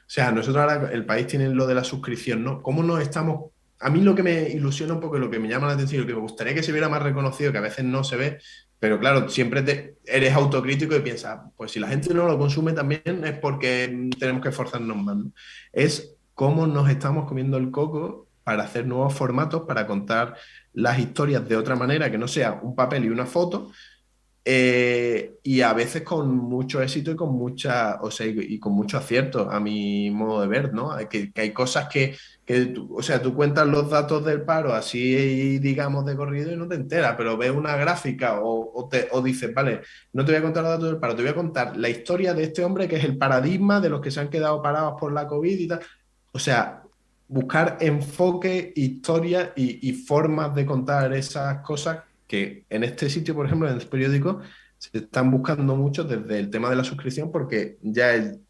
Speaker 3: sea, nosotros ahora el país tiene lo de la suscripción, ¿no? ¿Cómo nos estamos? A mí lo que me ilusiona un poco, lo que me llama la atención, lo que me gustaría que se viera más reconocido, que a veces no se ve, pero claro, siempre eres autocrítico y piensas, pues si la gente no lo consume también es porque tenemos que esforzarnos más, ¿no? Es cómo nos estamos comiendo el coco para hacer nuevos formatos, para contar las historias de otra manera, que no sea un papel y una foto, y a veces con mucho éxito y con o sea, y con mucho acierto, a mi modo de ver, ¿no? Que hay cosas o sea, tú cuentas los datos del paro así, digamos, de corrido y no te enteras, pero ves una gráfica o dices, vale, no te voy a contar los datos del paro, te voy a contar la historia de este hombre que es el paradigma de los que se han quedado parados por la COVID y tal. O sea, buscar enfoque, historia y formas de contar esas cosas que en este sitio, por ejemplo, en este periódico, se están buscando mucho desde el tema de la suscripción porque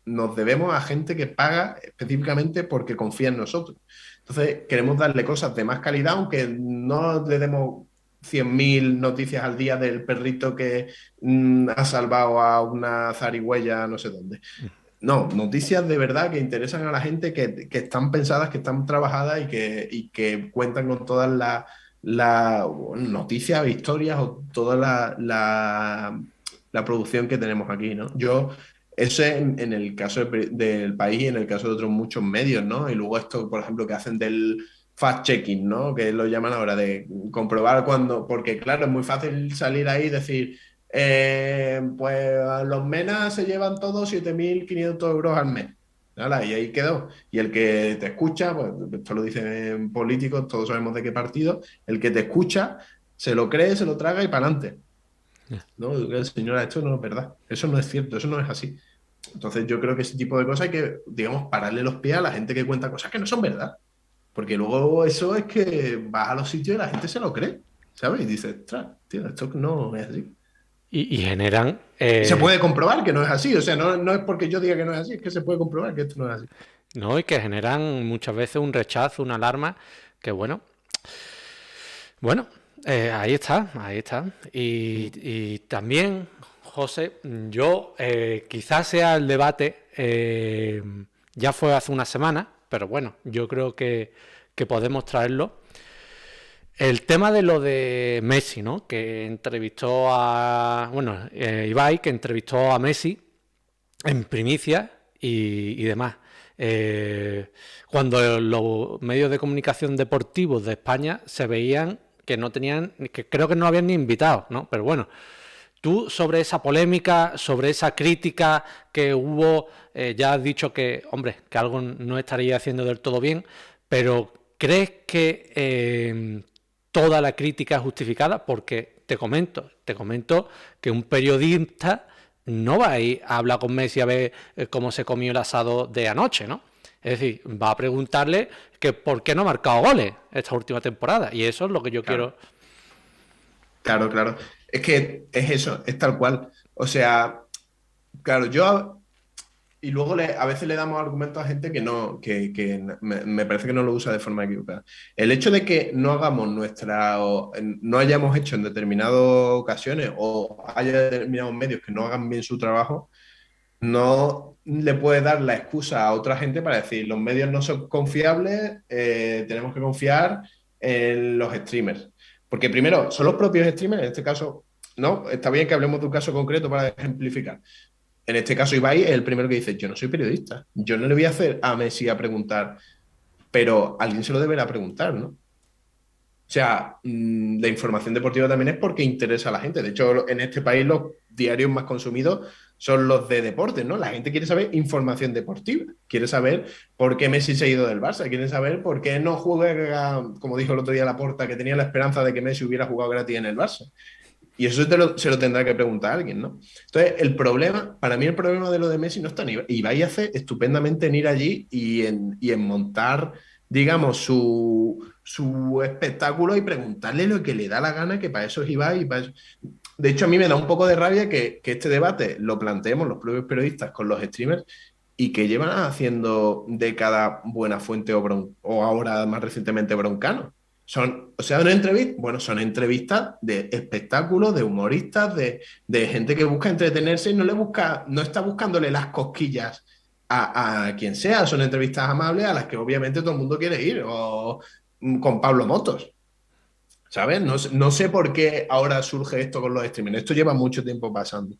Speaker 3: nos debemos a gente que paga específicamente porque confía en nosotros. Entonces, queremos darle cosas de más calidad, aunque no le demos 100.000 noticias al día del perrito que ha salvado a una zarigüeya no sé dónde. No, noticias de verdad que interesan a la gente, que están pensadas, que están trabajadas y que cuentan con todas las noticias, historias o toda la producción que tenemos aquí, ¿no? Eso es en el caso del país y en el caso de otros muchos medios, ¿no? Y luego esto, por ejemplo, que hacen del fact-checking, ¿no? Que lo llaman ahora, de comprobar porque claro, es muy fácil salir ahí y decir pues los MENA se llevan todos 7.500 euros al mes. ¿Vale? Y ahí quedó. Y el que te escucha, pues esto lo dicen políticos, todos sabemos de qué partido, el que te escucha se lo cree, se lo traga y para adelante. No, señora, esto no es verdad. Eso no es cierto, eso no es así. Entonces yo creo que ese tipo de cosas hay que, digamos, pararle los pies a la gente que cuenta cosas que no son verdad. Porque luego eso es que vas a los sitios y la gente se lo cree, ¿sabes? Y dices, ostras, tío, esto no es así.
Speaker 1: Y generan...
Speaker 3: Y se puede comprobar que no es así. O sea, no es porque yo diga que no es así, es que se puede comprobar que esto no es así.
Speaker 1: ¿no? Y que generan muchas veces un rechazo, una alarma, que bueno, ahí está, ahí está. Y también, José, yo quizás sea el debate, ya fue hace una semana, pero bueno, yo creo que podemos traerlo. El tema de lo de Messi, ¿no? Que entrevistó Ibai, que entrevistó a Messi en primicia y demás. Cuando los medios de comunicación deportivos de España se veían que no tenían, que creo que no habían ni invitado, ¿no? Pero bueno, tú sobre esa polémica, sobre esa crítica que hubo, ya has dicho que, hombre, que algo no estaría haciendo del todo bien, pero ¿crees que toda la crítica es justificada? Porque te comento que un periodista no va a ir a hablar con Messi a ver cómo se comió el asado de anoche, ¿no? Es decir, va a preguntarle que por qué no ha marcado goles esta última temporada. Y eso es lo que yo quiero.
Speaker 3: Claro, claro. Es que es eso, es tal cual. O sea, claro, y luego a veces le damos argumentos a gente que me parece que no lo usa de forma equivocada. El hecho de que no hagamos no hayamos hecho en determinadas ocasiones o haya determinados medios que no hagan bien su trabajo, no le puede dar la excusa a otra gente para decir los medios no son confiables, tenemos que confiar en los streamers. Porque primero, son los propios streamers, en este caso, no, está bien que hablemos de un caso concreto para ejemplificar. En este caso, Ibai es el primero que dice, yo no soy periodista, yo no le voy a hacer a Messi a preguntar, pero alguien se lo deberá preguntar, ¿no? O sea, la información deportiva también es porque interesa a la gente. De hecho, en este país los diarios más consumidos son los de deportes, ¿no? La gente quiere saber información deportiva, quiere saber por qué Messi se ha ido del Barça, quiere saber por qué no juega, como dijo el otro día Laporta, que tenía la esperanza de que Messi hubiera jugado gratis en el Barça. Y eso se lo tendrá que preguntar a alguien, ¿no? Entonces, para mí el problema de lo de Messi no está en Ibai hace estupendamente en ir allí y en montar, digamos, su espectáculo y preguntarle lo que le da la gana, que para eso es Ibai. De hecho, a mí me da un poco de rabia que este debate lo planteemos los propios periodistas con los streamers y que llevan haciendo décadas Buenafuente o ahora más recientemente Broncano. O sea, una entrevista, bueno, son entrevistas de espectáculos, de humoristas, de gente que busca entretenerse y no está buscándole las cosquillas a quien sea. Son entrevistas amables a las que obviamente todo el mundo quiere ir, o con Pablo Motos. ¿Sabes? No sé por qué ahora surge esto con los streamers. Esto lleva mucho tiempo pasando.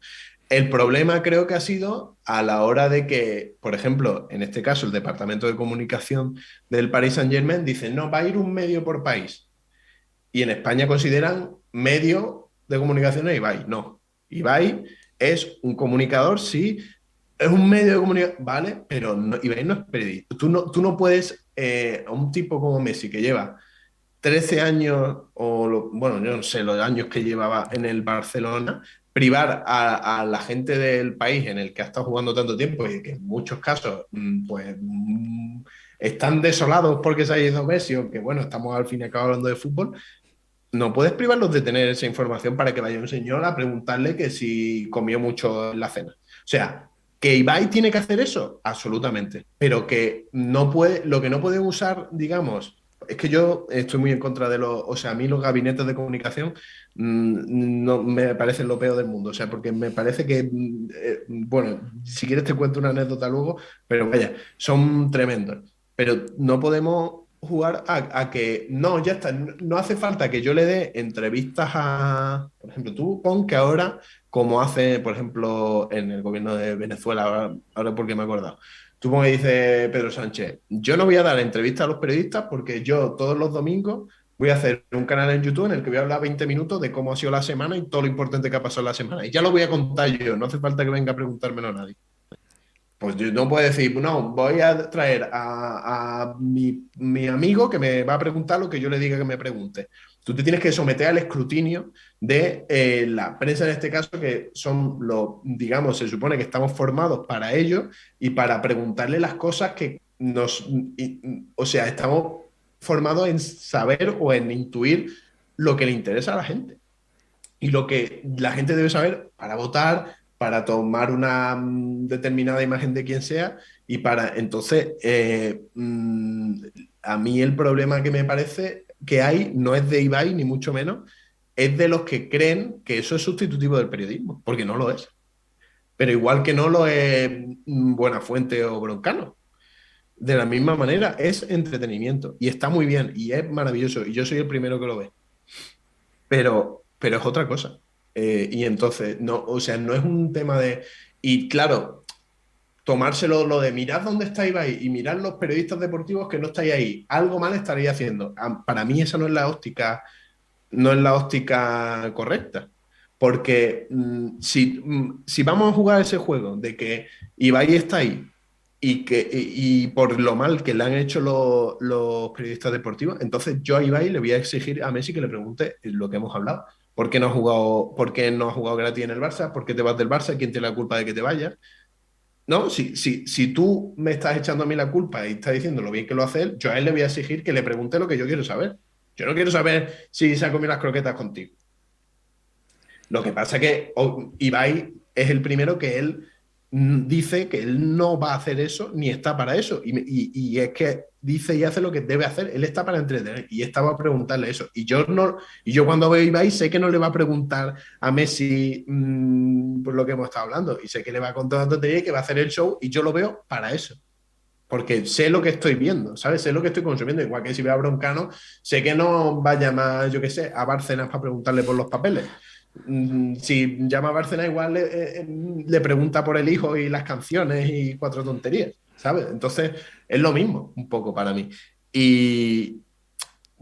Speaker 3: El problema creo que ha sido a la hora de que, por ejemplo, en este caso, el departamento de comunicación del Paris Saint-Germain dice, no, va a ir un medio por país. Y en España consideran medio de comunicación a Ibai. No. Ibai es un comunicador, sí, es un medio de comunicación, vale, pero Ibai no es periodista. Tú no puedes, a un tipo como Messi que lleva 13 años, bueno, yo no sé, los años que llevaba en el Barcelona, privar a la gente del país en el que ha estado jugando tanto tiempo y que en muchos casos, pues, están desolados porque se ha ido Messi, o que, bueno, estamos al fin y al cabo hablando de fútbol, no puedes privarlos de tener esa información para que vaya un señor a preguntarle que si comió mucho en la cena. O sea, ¿que Ibai tiene que hacer eso? Absolutamente. Pero que no puede, lo que no puede usar, digamos, es que yo estoy muy en contra de los, o sea, a mí los gabinetes de comunicación no me parecen lo peor del mundo, o sea, porque me parece que, bueno, si quieres te cuento una anécdota luego, pero vaya, son tremendos. Pero no podemos jugar a que, no, ya está, no hace falta que yo le dé entrevistas a, por ejemplo, tú pon que ahora, como hace, por ejemplo, en el gobierno de Venezuela, ahora porque me he acordado, tú pon que dice Pedro Sánchez, yo no voy a dar entrevistas a los periodistas porque yo todos los domingos voy a hacer un canal en YouTube en el que voy a hablar 20 minutos de cómo ha sido la semana y todo lo importante que ha pasado en la semana. Y ya lo voy a contar yo, no hace falta que venga a preguntármelo a nadie. Pues yo no puedo decir, no, voy a traer a mi amigo que me va a preguntar lo que yo le diga que me pregunte. Tú te tienes que someter al escrutinio de la prensa en este caso, que son los, digamos, se supone que estamos formados para ello y para preguntarle las cosas que o sea, estamos formados en saber o en intuir lo que le interesa a la gente y lo que la gente debe saber para votar, para tomar una determinada imagen de quien sea y para entonces a mí el problema que me parece que hay no es de Ibai ni mucho menos, es de los que creen que eso es sustitutivo del periodismo, porque no lo es. Pero igual que no lo es Buenafuente o Broncano. De la misma manera, es entretenimiento y está muy bien y es maravilloso y yo soy el primero que lo ve, pero es otra cosa. Y entonces, no, o sea, no es un tema de. Y claro, tomárselo lo de mirad dónde está Ibai y mirad los periodistas deportivos que no estáis ahí. Algo mal estaréis haciendo. Para mí, esa no es la óptica, no es la óptica correcta. Porque si vamos a jugar ese juego de que Ibai está ahí y por lo mal que le han hecho los periodistas deportivos, entonces yo a Ibai le voy a exigir a Messi que le pregunte lo que hemos hablado. ¿Por qué no has jugado gratis en el Barça? ¿Por qué te vas del Barça? ¿Quién tiene la culpa de que te vayas? No, si tú me estás echando a mí la culpa y estás diciendo lo bien que lo hace él, yo a él le voy a exigir que le pregunte lo que yo quiero saber. Yo no quiero saber si se ha comido las croquetas contigo. Lo que pasa es que Ibai es el primero que él dice que él no va a hacer eso ni está para eso. Y es que dice y hace lo que debe hacer. Él está para entretener y estaba a preguntarle eso. Y yo cuando veo a Ibai sé que no le va a preguntar a Messi por lo que hemos estado hablando. Y sé que le va a contar una tontería y que va a hacer el show y yo lo veo para eso. Porque sé lo que estoy viendo, ¿sabes? Sé lo que estoy consumiendo. Igual que si veo a Broncano, sé que no va a llamar, yo qué sé, a Bárcenas para preguntarle por los papeles. Si llama a Bárcenas, igual le pregunta por el hijo y las canciones y cuatro tonterías, ¿sabes? Entonces, es lo mismo, un poco para mí. Y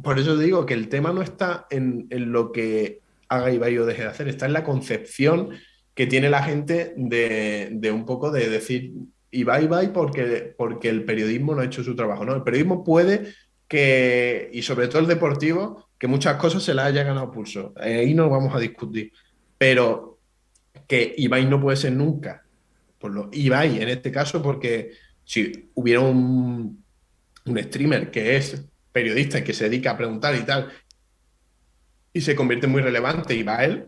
Speaker 3: por eso digo que el tema no está en lo que haga Ibai o deje de hacer, está en la concepción que tiene la gente de un poco de decir Ibai porque el periodismo no ha hecho su trabajo, ¿no? El periodismo puede que, y sobre todo el deportivo, que muchas cosas se las haya ganado pulso. Ahí no vamos a discutir. Pero que Ibai no puede ser nunca. Ibai, en este caso, porque si hubiera un streamer que es periodista y que se dedica a preguntar y tal, y se convierte en muy relevante y va a él,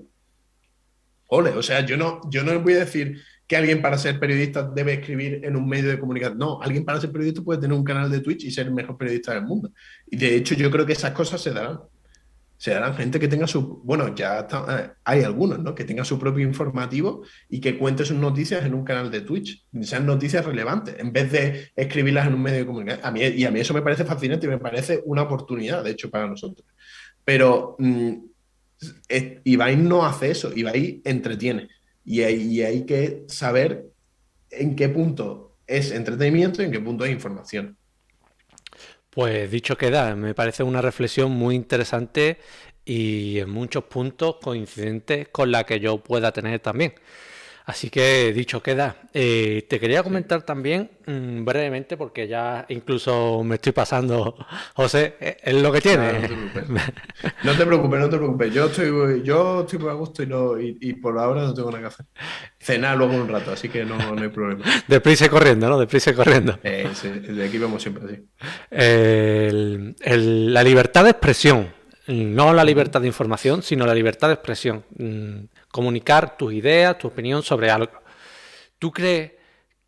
Speaker 3: ole, o sea, yo no voy a decir que alguien para ser periodista debe escribir en un medio de comunicación. No, alguien para ser periodista puede tener un canal de Twitch y ser el mejor periodista del mundo. Y de hecho yo creo que esas cosas se darán. Se darán gente que tenga su, bueno, hay algunos, ¿no? Que tenga su propio informativo y que cuente sus noticias en un canal de Twitch, sean noticias relevantes, en vez de escribirlas en un medio de comunicación. A mí eso me parece fascinante y me parece una oportunidad, de hecho, para nosotros. Pero Ibai no hace eso, Ibai entretiene. Y hay que saber en qué punto es entretenimiento y en qué punto es información.
Speaker 1: Pues dicho queda, me parece una reflexión muy interesante y en muchos puntos coincidentes con la que yo pueda tener también. Así que dicho queda, te quería
Speaker 3: Sí.
Speaker 1: comentar también brevemente, porque ya incluso me estoy pasando, José, es lo que
Speaker 3: Nada, no
Speaker 1: tiene.
Speaker 3: te preocupes. No te preocupes, no te preocupes. Yo estoy muy a gusto y por ahora no tengo nada que hacer. Cenar luego un rato, así que no hay problema.
Speaker 1: Deprisa y corriendo, ¿no? Deprisa y corriendo.
Speaker 3: Sí, de aquí vemos siempre así.
Speaker 1: La libertad de expresión, no la
Speaker 3: Ujú.
Speaker 1: libertad de información, sino la libertad de expresión. Comunicar tus ideas, tu opinión sobre algo. ¿Tú crees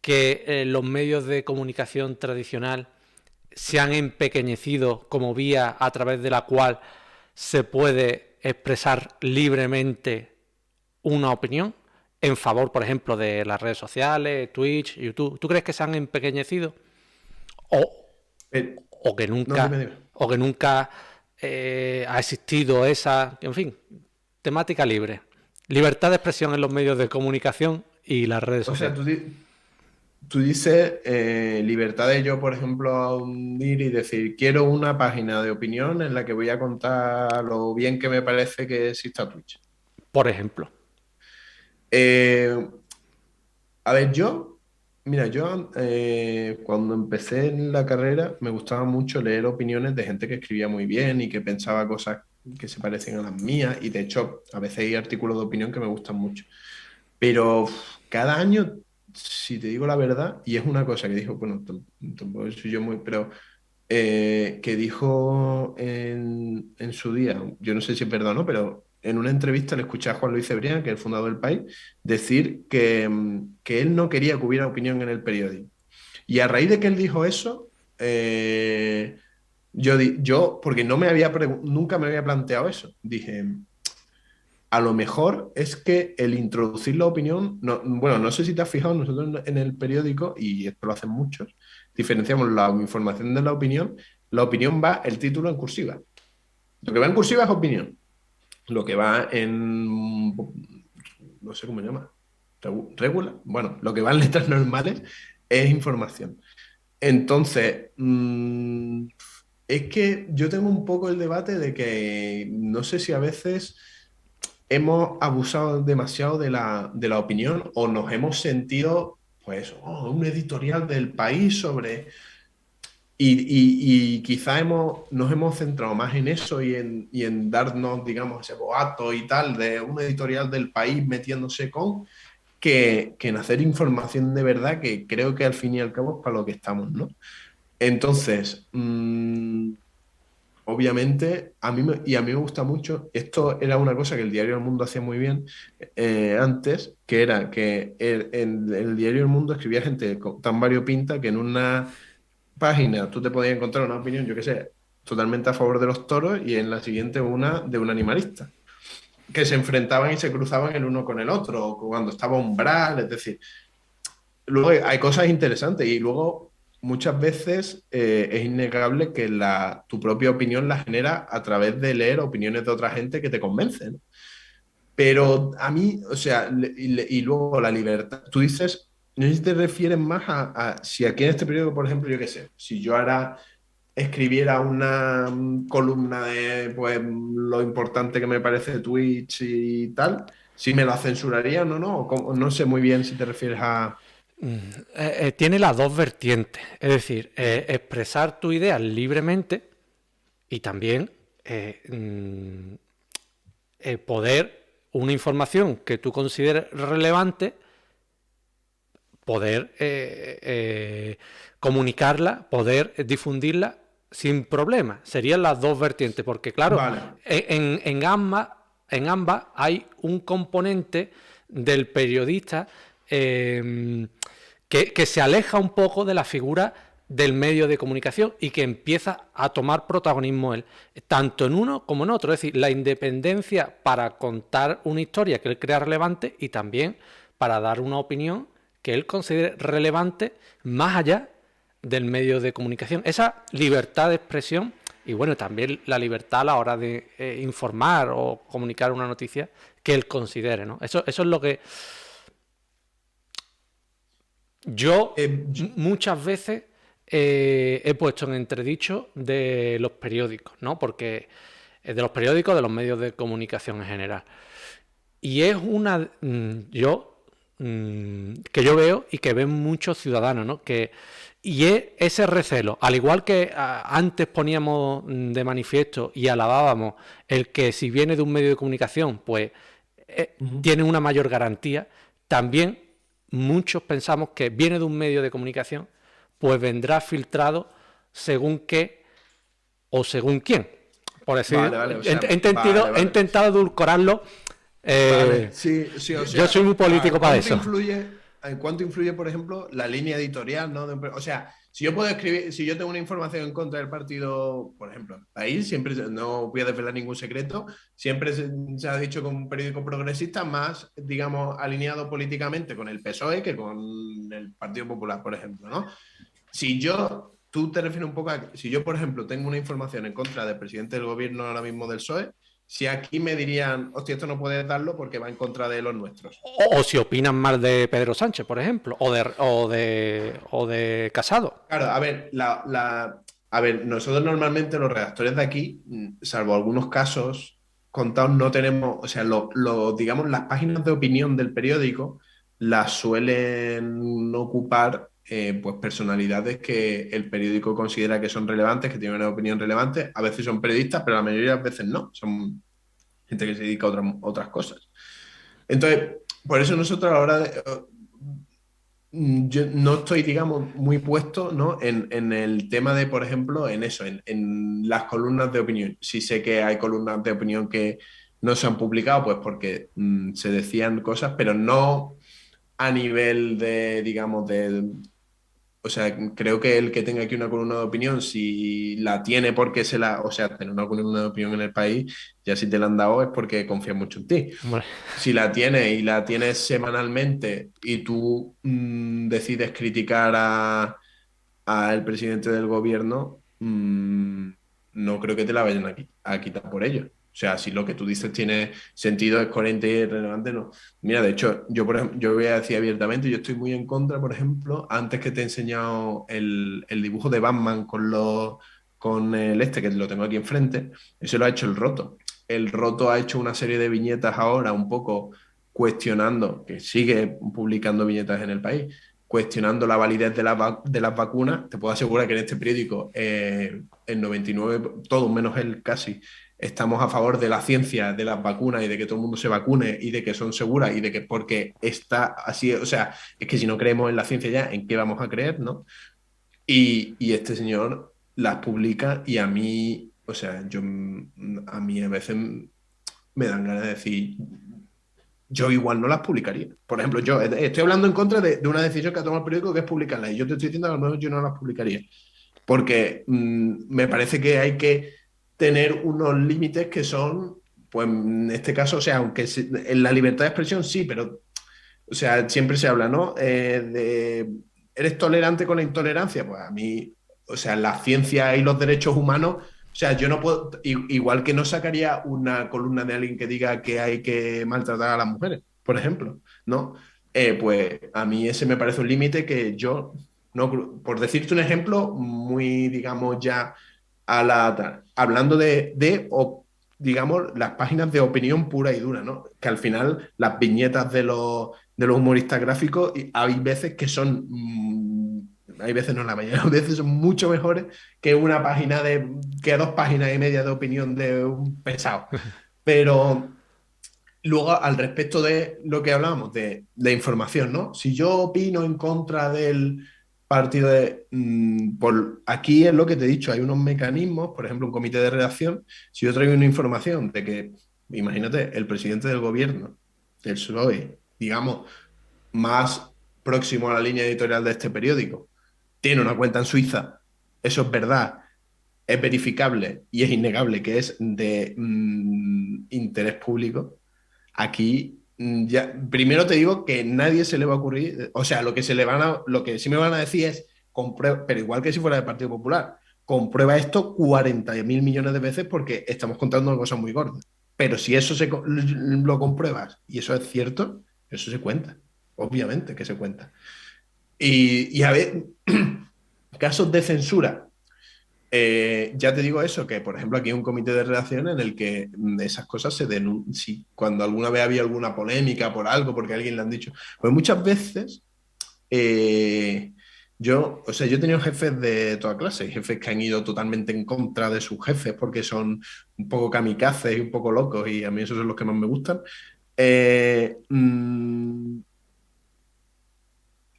Speaker 1: que los medios de comunicación tradicional se han empequeñecido como vía a través de la cual se puede expresar libremente una opinión en favor, por ejemplo, de las redes sociales, Twitch, YouTube? ¿Tú crees que se han empequeñecido o,
Speaker 3: Eh,
Speaker 1: o que
Speaker 3: no,
Speaker 1: nunca,
Speaker 3: dime.
Speaker 1: o que nunca ha existido esa, en fin, temática libre? Libertad de expresión en los medios de comunicación y las redes
Speaker 3: O sea,
Speaker 1: sociales.
Speaker 3: tú dices libertad de yo, por ejemplo, unir y decir, quiero una página de opinión en la que voy a contar lo bien que me parece que exista Twitch.
Speaker 1: Por ejemplo.
Speaker 3: Eh, A ver, mira, yo cuando empecé en la carrera me gustaba mucho leer opiniones de gente que escribía muy bien y que pensaba cosas que se parecen a las mías y de hecho a veces hay artículos de opinión que me gustan mucho. Pero cada año, si te digo la verdad, y es una cosa que dijo, bueno, tampoco soy yo muy, pero que dijo en su día, yo no sé si es verdad o no, pero en una entrevista le escuché a Juan Luis Cebrián, que es el fundador del país, decir que él no quería que hubiera opinión en el periódico. Y a raíz de que él dijo eso, yo porque nunca me había planteado eso, dije, a lo mejor es que el introducir la opinión, bueno, no sé si te has fijado, nosotros en el periódico, y esto lo hacen muchos, diferenciamos la información de la opinión va el título en cursiva. Lo que va en cursiva es opinión. Lo que va en, no sé cómo se llama, regula, bueno, lo que va en letras normales es información. Entonces, es que yo tengo un poco el debate de que no sé si a veces hemos abusado demasiado de la opinión o nos hemos sentido, pues, un editorial del país sobre... Y quizá nos hemos centrado más en eso y en darnos, digamos, ese boato y tal de un editorial del país metiéndose que en hacer información de verdad, que creo que al fin y al cabo es para lo que estamos, ¿no? Entonces, obviamente, a mí me gusta mucho, esto era una cosa que el Diario del Mundo hacía muy bien antes, que era que el Diario del Mundo escribía gente tan variopinta que en una página tú te podías encontrar una opinión, yo qué sé, totalmente a favor de los toros y en la siguiente una de un animalista, que se enfrentaban y se cruzaban el uno con el otro, o cuando estaba Umbral, es decir, luego hay cosas interesantes y luego muchas veces es innegable que tu propia opinión la genera a través de leer opiniones de otra gente que te convencen, ¿no? Pero a mí, o sea, y luego la libertad, tú dices, no sé si te refieres más si aquí en este periodo, por ejemplo, yo qué sé, si yo ahora escribiera una columna de pues, lo importante que me parece Twitch y tal, si me la censurarían o no, no sé muy bien si te refieres a...
Speaker 1: Tiene las dos vertientes, es decir, expresar tu idea libremente y también poder una información que tú consideres relevante, poder comunicarla, poder difundirla sin problema. Serían las dos vertientes, porque claro,
Speaker 3: Vale.
Speaker 1: en ambas hay un componente del periodista que se aleja un poco de la figura del medio de comunicación y que empieza a tomar protagonismo él, tanto en uno como en otro. Es decir, la independencia para contar una historia que él crea relevante y también para dar una opinión que él considere relevante más allá del medio de comunicación. Esa libertad de expresión y bueno, también la libertad a la hora de informar o comunicar una noticia que él considere, ¿no? Eso es lo que yo muchas veces he puesto en entredicho de los periódicos, ¿no? Porque de los periódicos, de los medios de comunicación en general. Y es una que yo veo y que ven muchos ciudadanos, ¿no? Y es ese recelo, al igual que antes poníamos de manifiesto y alabábamos el que si viene de un medio de comunicación, pues tiene una mayor garantía, también muchos pensamos que viene de un medio de comunicación, pues vendrá filtrado según qué o según quién. Por decir,
Speaker 3: Vale, o sea,
Speaker 1: he intentado edulcorarlo.
Speaker 3: Vale, sí, o sea,
Speaker 1: yo soy muy político para eso.
Speaker 3: ¿En cuánto influye, por ejemplo, la línea editorial, ¿no? O sea, si yo puedo escribir, si yo tengo una información en contra del partido, por ejemplo, ahí siempre, no voy a desvelar ningún secreto, siempre se ha dicho que un periódico progresista más, digamos, alineado políticamente con el PSOE que con el Partido Popular, por ejemplo, ¿no? Tú te refieres un poco a, si yo, por ejemplo, tengo una información en contra del presidente del gobierno ahora mismo del PSOE, si aquí me dirían, hostia, esto no puedes darlo porque va en contra de los nuestros.
Speaker 1: O si opinan mal de Pedro Sánchez, por ejemplo, o de Casado.
Speaker 3: Claro, a ver, nosotros normalmente los redactores de aquí, salvo algunos casos contados, no tenemos, o sea, digamos, las páginas de opinión del periódico las suelen ocupar pues personalidades que el periódico considera que son relevantes, que tienen una opinión relevante. A veces son periodistas, pero la mayoría de las veces no. Son gente que se dedica a otras cosas. Entonces, por eso nosotros a la hora de... Yo no estoy, digamos, muy puesto, ¿no? en el tema de, por ejemplo, en eso, en las columnas de opinión. Sí sé que hay columnas de opinión que no se han publicado, pues porque se decían cosas, pero no a nivel de, digamos, o sea, creo que el que tenga aquí una columna de opinión, si la tiene porque o sea, tener una columna de opinión en el país, ya si te la han dado es porque confía mucho en ti.
Speaker 1: Hombre.
Speaker 3: Si la tienes y la tienes semanalmente y tú decides criticar al presidente del gobierno, no creo que te la vayan a quitar por ello. O sea, si lo que tú dices tiene sentido, es coherente y relevante, no. Mira, de hecho, yo, por ejemplo, yo voy a decir abiertamente, yo estoy muy en contra, por ejemplo, antes que te he enseñado el dibujo de Batman con el que lo tengo aquí enfrente, eso lo ha hecho el Roto. El Roto ha hecho una serie de viñetas ahora un poco cuestionando, que sigue publicando viñetas en el país, cuestionando la validez de las vacunas. Te puedo asegurar que en este periódico el 99, todo menos él casi, estamos a favor de la ciencia, de las vacunas y de que todo el mundo se vacune y de que son seguras y de que porque está así, o sea, es que si no creemos en la ciencia ya, ¿en qué vamos a creer, no? Y este señor las publica y a mí, o sea, a mí a veces me dan ganas de decir, yo igual no las publicaría. Por ejemplo, yo estoy hablando en contra de una decisión que ha tomado el periódico, que es publicarlas, y yo te estoy diciendo que a lo mejor yo no las publicaría. Porque me parece que hay que tener unos límites que son, pues en este caso, o sea, aunque en la libertad de expresión sí, pero, o sea, siempre se habla, ¿no? ¿Eres tolerante con la intolerancia? Pues a mí, o sea, la ciencia y los derechos humanos, o sea, yo no puedo, igual que no sacaría una columna de alguien que diga que hay que maltratar a las mujeres, por ejemplo, ¿no? Pues a mí ese me parece un límite que yo, no, por decirte un ejemplo, muy, digamos, ya hablando o, digamos, las páginas de opinión pura y dura, ¿no? Que al final las viñetas de los humoristas gráficos hay veces que son, hay veces no, la mayoría de veces son mucho mejores que una página que 2 páginas y media de opinión de un pesado. Pero luego, al respecto de lo que hablábamos, de información, ¿no? Si yo opino en contra partido de... aquí es lo que te he dicho, hay unos mecanismos, por ejemplo, un comité de redacción. Si yo traigo una información de que, imagínate, el presidente del gobierno, del PSOE, digamos, más próximo a la línea editorial de este periódico, tiene una cuenta en Suiza, eso es verdad, es verificable y es innegable que es de interés público. Aquí ya, primero te digo que nadie se le va a ocurrir, o sea, lo que sí me van a decir es, comprueba, pero igual que si fuera del Partido Popular, comprueba esto 40.000 millones de veces porque estamos contando una cosa muy gorda. Pero si eso lo compruebas y eso es cierto, eso se cuenta. Obviamente que se cuenta. Y a ver, casos de censura. Ya te digo eso, que por ejemplo aquí hay un comité de redacción en el que esas cosas se denuncian, si cuando alguna vez había alguna polémica por algo, porque a alguien le han dicho, pues muchas veces o sea, yo he tenido jefes de toda clase, jefes que han ido totalmente en contra de sus jefes porque son un poco kamikazes y un poco locos y a mí esos son los que más me gustan. Eh, mm,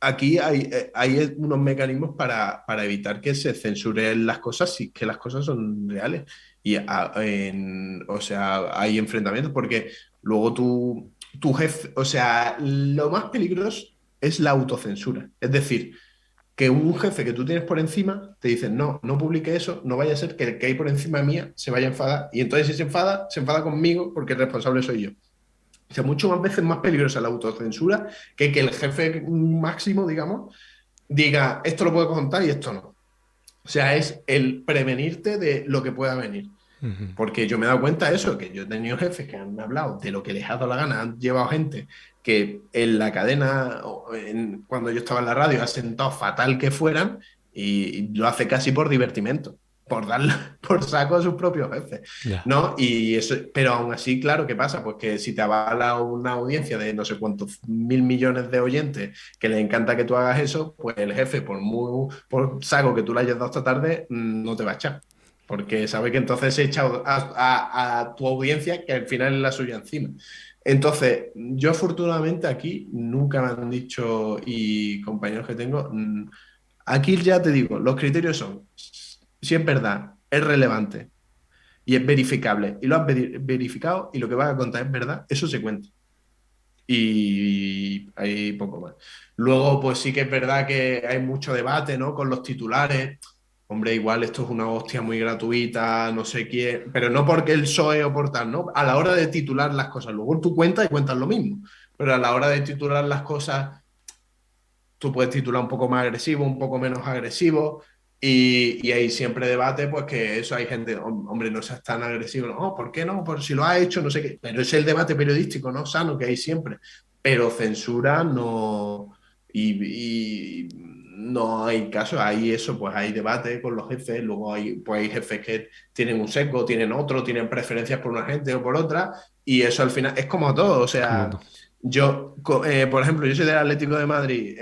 Speaker 3: Aquí hay unos mecanismos para evitar que se censuren las cosas si que las cosas son reales. O sea, hay enfrentamientos porque luego tu jefe, o sea, lo más peligroso es la autocensura. Es decir, que un jefe que tú tienes por encima te dice, no, no publique eso, no vaya a ser que el que hay por encima mía se vaya a enfadar. Y entonces si se enfada conmigo porque el responsable soy yo. O sea, mucho más veces más peligrosa la autocensura que el jefe máximo, digamos, diga esto lo puedo contar y esto no. O sea, es el prevenirte de lo que pueda venir.
Speaker 1: Ujú.
Speaker 3: Porque yo me he dado cuenta de eso, que yo he tenido jefes que han hablado de lo que les ha dado la gana, han llevado gente que en la cadena, cuando yo estaba en la radio, ha sentado fatal que fueran y lo hace casi por divertimento, por darle por saco a sus propios jefes,
Speaker 1: Ya.
Speaker 3: ¿no? Y eso, pero aún así, claro, ¿qué pasa? Pues que si te avala una audiencia de no sé cuántos 1.000 millones de oyentes que les encanta que tú hagas eso, pues el jefe, por saco que tú le hayas dado esta tarde, no te va a echar porque sabe que entonces se echa a tu audiencia, que al final es la suya encima. Entonces, yo afortunadamente aquí nunca me han dicho, y compañeros que tengo, aquí ya te digo, los criterios son, si es verdad, es relevante y es verificable, y lo has verificado y lo que vas a contar es verdad, eso se cuenta. Y hay poco más. Luego, pues sí que es verdad que hay mucho debate, ¿no? Con los titulares. Hombre, igual esto es una hostia muy gratuita, no sé quién, pero no porque el PSOE o por tal, ¿no? A la hora de titular las cosas, luego tú cuentas y cuentas lo mismo, pero a la hora de titular las cosas, tú puedes titular un poco más agresivo, un poco menos agresivo, y hay siempre debate, pues que eso hay gente, hombre, no seas tan agresivo, no, ¿por qué no? Por si lo ha hecho, no sé qué, pero es el debate periodístico, ¿no? Sano que hay siempre, pero censura no, y no hay caso, hay eso, pues hay debate con los jefes, luego pues hay jefes que tienen un sesgo, tienen otro, tienen preferencias por una gente o por otra, y eso al final es como todo, o
Speaker 1: Como
Speaker 3: sea...
Speaker 1: no.
Speaker 3: Por ejemplo, yo soy del Atlético de Madrid.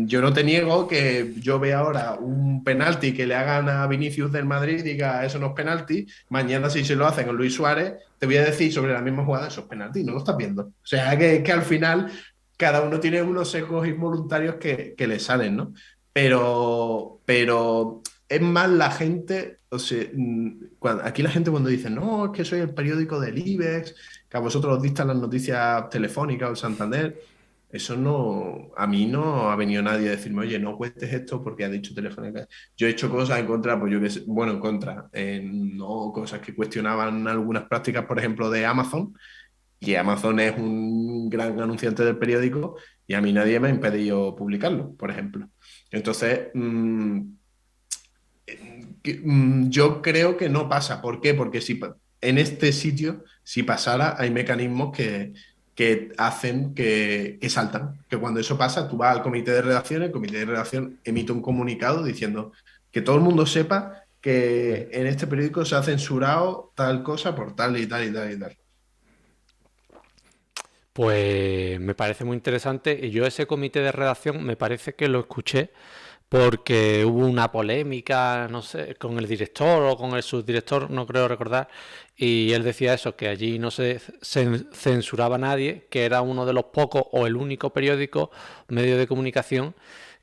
Speaker 3: Yo no te niego que yo vea ahora un penalti que le hagan a Vinicius del Madrid y diga eso no es penalti. Mañana, si se lo hacen con Luis Suárez, te voy a decir sobre la misma jugada, eso es penalti, no lo estás viendo. O sea, que al final cada uno tiene unos sesgos involuntarios que le salen, ¿no? Pero es más la gente, o sea, aquí la gente cuando dice, no, es que soy el periódico del IBEX que a vosotros os dictan las noticias telefónicas o el Santander, eso no, a mí no ha venido nadie a decirme, oye, no cuentes esto porque ha dicho Telefónica. Yo he hecho cosas en contra, pues yo qué sé, bueno, en contra, no cosas que cuestionaban algunas prácticas, por ejemplo, de Amazon, y Amazon es un gran anunciante del periódico y a mí nadie me ha impedido publicarlo, por ejemplo. Entonces, yo creo que no pasa. ¿Por qué? Porque si en este sitio, si pasara, hay mecanismos que hacen que saltan. Que cuando eso pasa, tú vas al comité de redacción, el comité de redacción emite un comunicado diciendo que todo el mundo sepa que en este periódico se ha censurado tal cosa por tal y tal y tal y tal.
Speaker 1: Pues me parece muy interesante y yo ese comité de redacción me parece que lo escuché porque hubo una polémica, no sé, con el director o con el subdirector, no creo recordar, y él decía eso, que allí no se censuraba a nadie, que era uno de los pocos o el único periódico, medio de comunicación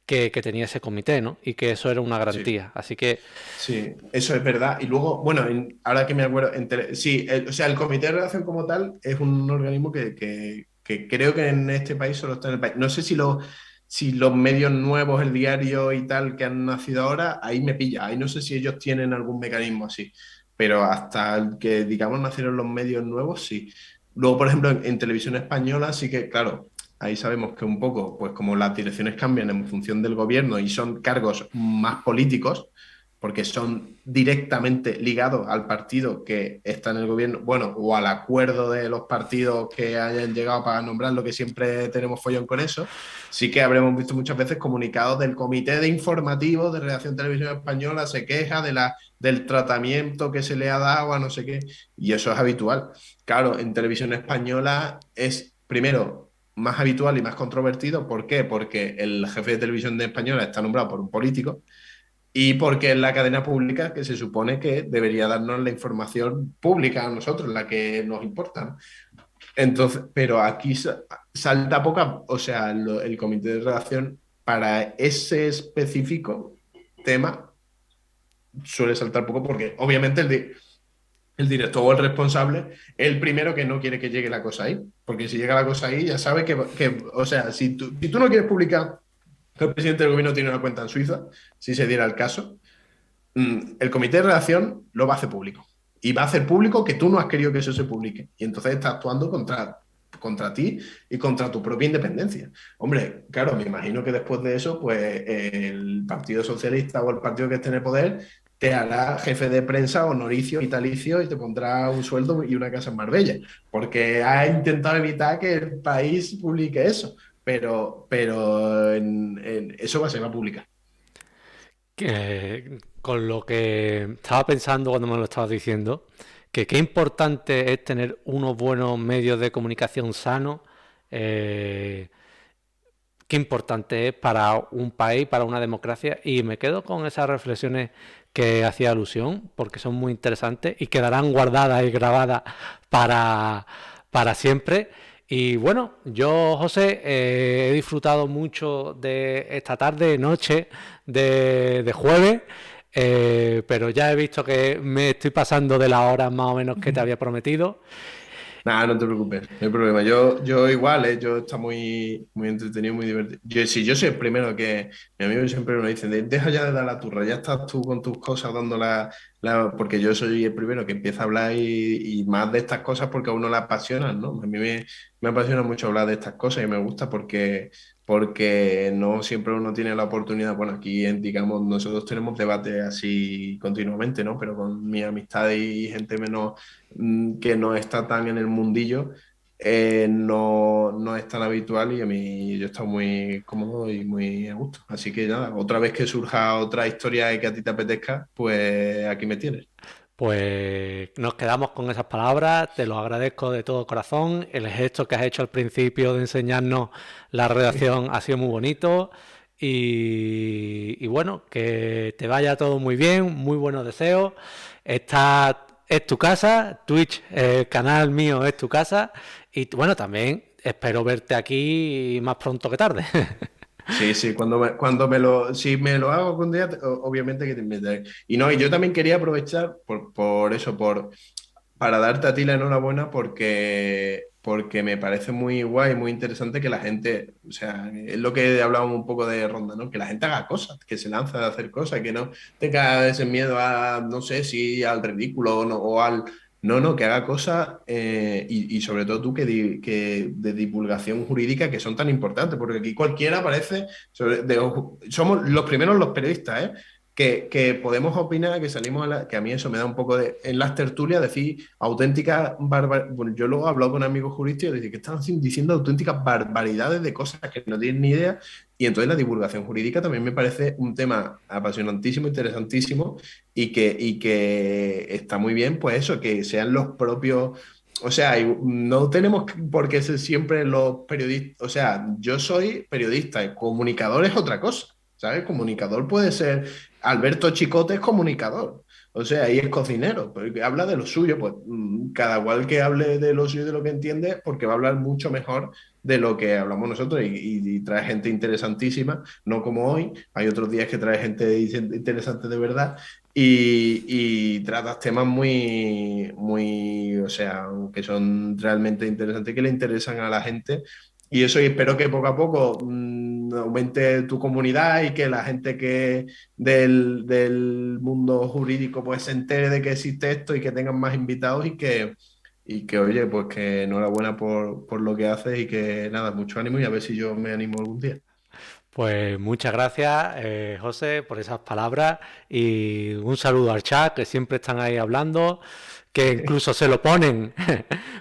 Speaker 1: que tenía ese comité, ¿no? Y que eso era una
Speaker 3: Sí.
Speaker 1: garantía. Así que,
Speaker 3: Sí, eso es verdad. Y luego, bueno, ahora que me acuerdo, sí, o sea, el Comité de Redacción como tal es un organismo que creo que en este país solo está en el país. No sé si los medios nuevos, el diario y tal que han nacido ahora, ahí me pilla. Ahí no sé si ellos tienen algún mecanismo así. Pero hasta el que, digamos, nacieron los medios nuevos, sí. Luego, por ejemplo, en televisión española sí que, claro, ahí sabemos que un poco, pues como las direcciones cambian en función del gobierno y son cargos más políticos, porque son directamente ligados al partido que está en el gobierno, bueno, o al acuerdo de los partidos que hayan llegado para nombrar, lo que siempre tenemos follón con eso, sí que habremos visto muchas veces comunicados del Comité de Informativos de Redacción Televisión Española se queja del tratamiento que se le ha dado a no sé qué, y eso es habitual. Claro, en televisión española es, primero, más habitual y más controvertido. ¿Por qué? Porque el jefe de televisión de española está nombrado por un político y porque es la cadena pública que se supone que debería darnos la información pública a nosotros, la que nos importa. Entonces, pero aquí salta poca, o sea, el comité de redacción para ese específico tema suele saltar poco porque obviamente el director o el responsable es el primero que no quiere que llegue la cosa ahí, porque si llega la cosa ahí ya sabe que o sea, si tú no quieres publicar que el presidente del gobierno tiene una cuenta en Suiza, si se diera el caso, el comité de redacción lo va a hacer público. Y va a hacer público que tú no has querido que eso se publique. Y entonces está actuando contra ti y contra tu propia independencia. Hombre, claro, me imagino que después de eso, pues el Partido Socialista o el partido que esté en el poder te hará jefe de prensa honoricio, vitalicio y te pondrá un sueldo y una casa en Marbella, porque ha intentado evitar que el país publique eso. Pero eso se va a publicar.
Speaker 1: con lo que estaba pensando cuando me lo estabas diciendo, que qué importante es tener unos buenos medios de comunicación sanos, eh, qué importante es para un país, para una democracia, y me quedo con esas reflexiones que hacía alusión, porque son muy interesantes y quedarán guardadas y grabadas para, para siempre. Y bueno, yo, José, he disfrutado mucho de esta tarde, noche de jueves, pero ya he visto que me estoy pasando de las horas más o menos que te había prometido.
Speaker 3: Nada, no te preocupes, no hay problema. Yo igual, yo está muy entretenido, muy divertido. Yo soy el primero que mi amigo siempre me dice, deja ya de dar la turra, ya estás tú con tus cosas dando porque yo soy el primero que empieza a hablar y más de estas cosas porque a uno le apasionan, ¿no? A mí me apasiona mucho hablar de estas cosas y me gusta porque no siempre uno tiene la oportunidad. Bueno, aquí, digamos, nosotros tenemos debates así continuamente, ¿no? Pero con mi amistad y gente menos que no está tan en el mundillo, no es tan habitual y a mí yo he estado muy cómodo y muy a gusto. Así que nada, otra vez que surja otra historia y que a ti te apetezca, pues aquí me tienes.
Speaker 1: Pues nos quedamos con esas palabras, te lo agradezco de todo corazón, el gesto que has hecho al principio de enseñarnos la redacción ha sido muy bonito y bueno, que te vaya todo muy bien, muy buenos deseos, esta es tu casa, Twitch, el canal mío es tu casa y bueno, también espero verte aquí más pronto que tarde.
Speaker 3: Sí, sí, si me lo hago algún día, obviamente que te invitaré. Y no, y yo también quería aprovechar por eso, para darte a ti la enhorabuena porque me parece muy guay, muy interesante que la gente, o sea, es lo que hablábamos un poco de Ronda, ¿no? Que la gente haga cosas, que se lance a hacer cosas, que no tenga ese miedo a, no sé, si al ridículo o al... No, no, que haga cosas y sobre todo tú que de divulgación jurídica que son tan importantes, porque aquí cualquiera parece, somos los primeros los periodistas, ¿eh? Que podemos opinar, que salimos que a mí eso me da un poco de, en las tertulias, decir auténticas barbaridades. Bueno, yo luego he hablado con amigos juristas y decir que están diciendo auténticas barbaridades de cosas que no tienen ni idea. Y entonces la divulgación jurídica también me parece un tema apasionantísimo, interesantísimo y que está muy bien, pues eso, que sean los propios. O sea, no tenemos por qué ser siempre los periodistas. O sea, yo soy periodista y comunicador es otra cosa. ¿Sabes? Comunicador puede ser Alberto Chicote es comunicador. O sea, y es cocinero, porque habla de lo suyo, pues cada cual que hable de lo suyo y de lo que entiende, porque va a hablar mucho mejor de lo que hablamos nosotros y trae gente interesantísima, no como hoy, hay otros días que trae gente interesante de verdad y tratas temas muy, o sea, que son realmente interesantes, que le interesan a la gente. Y eso, y espero que poco a poco aumente tu comunidad y que la gente que del mundo jurídico pues se entere de que existe esto y que tengan más invitados y que oye, pues que enhorabuena por lo que haces y que nada, mucho ánimo y a ver si yo me animo algún día.
Speaker 1: Pues muchas gracias, José, por esas palabras y un saludo al chat, que siempre están ahí hablando, que incluso se lo ponen,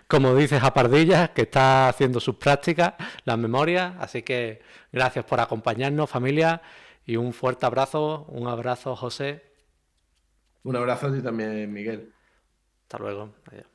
Speaker 1: como dices, a Pardillas, que está haciendo sus prácticas, las memorias. Así que gracias por acompañarnos, familia, y un fuerte abrazo, un abrazo, José.
Speaker 3: Un abrazo a ti también, Miguel.
Speaker 1: Hasta luego. Adiós.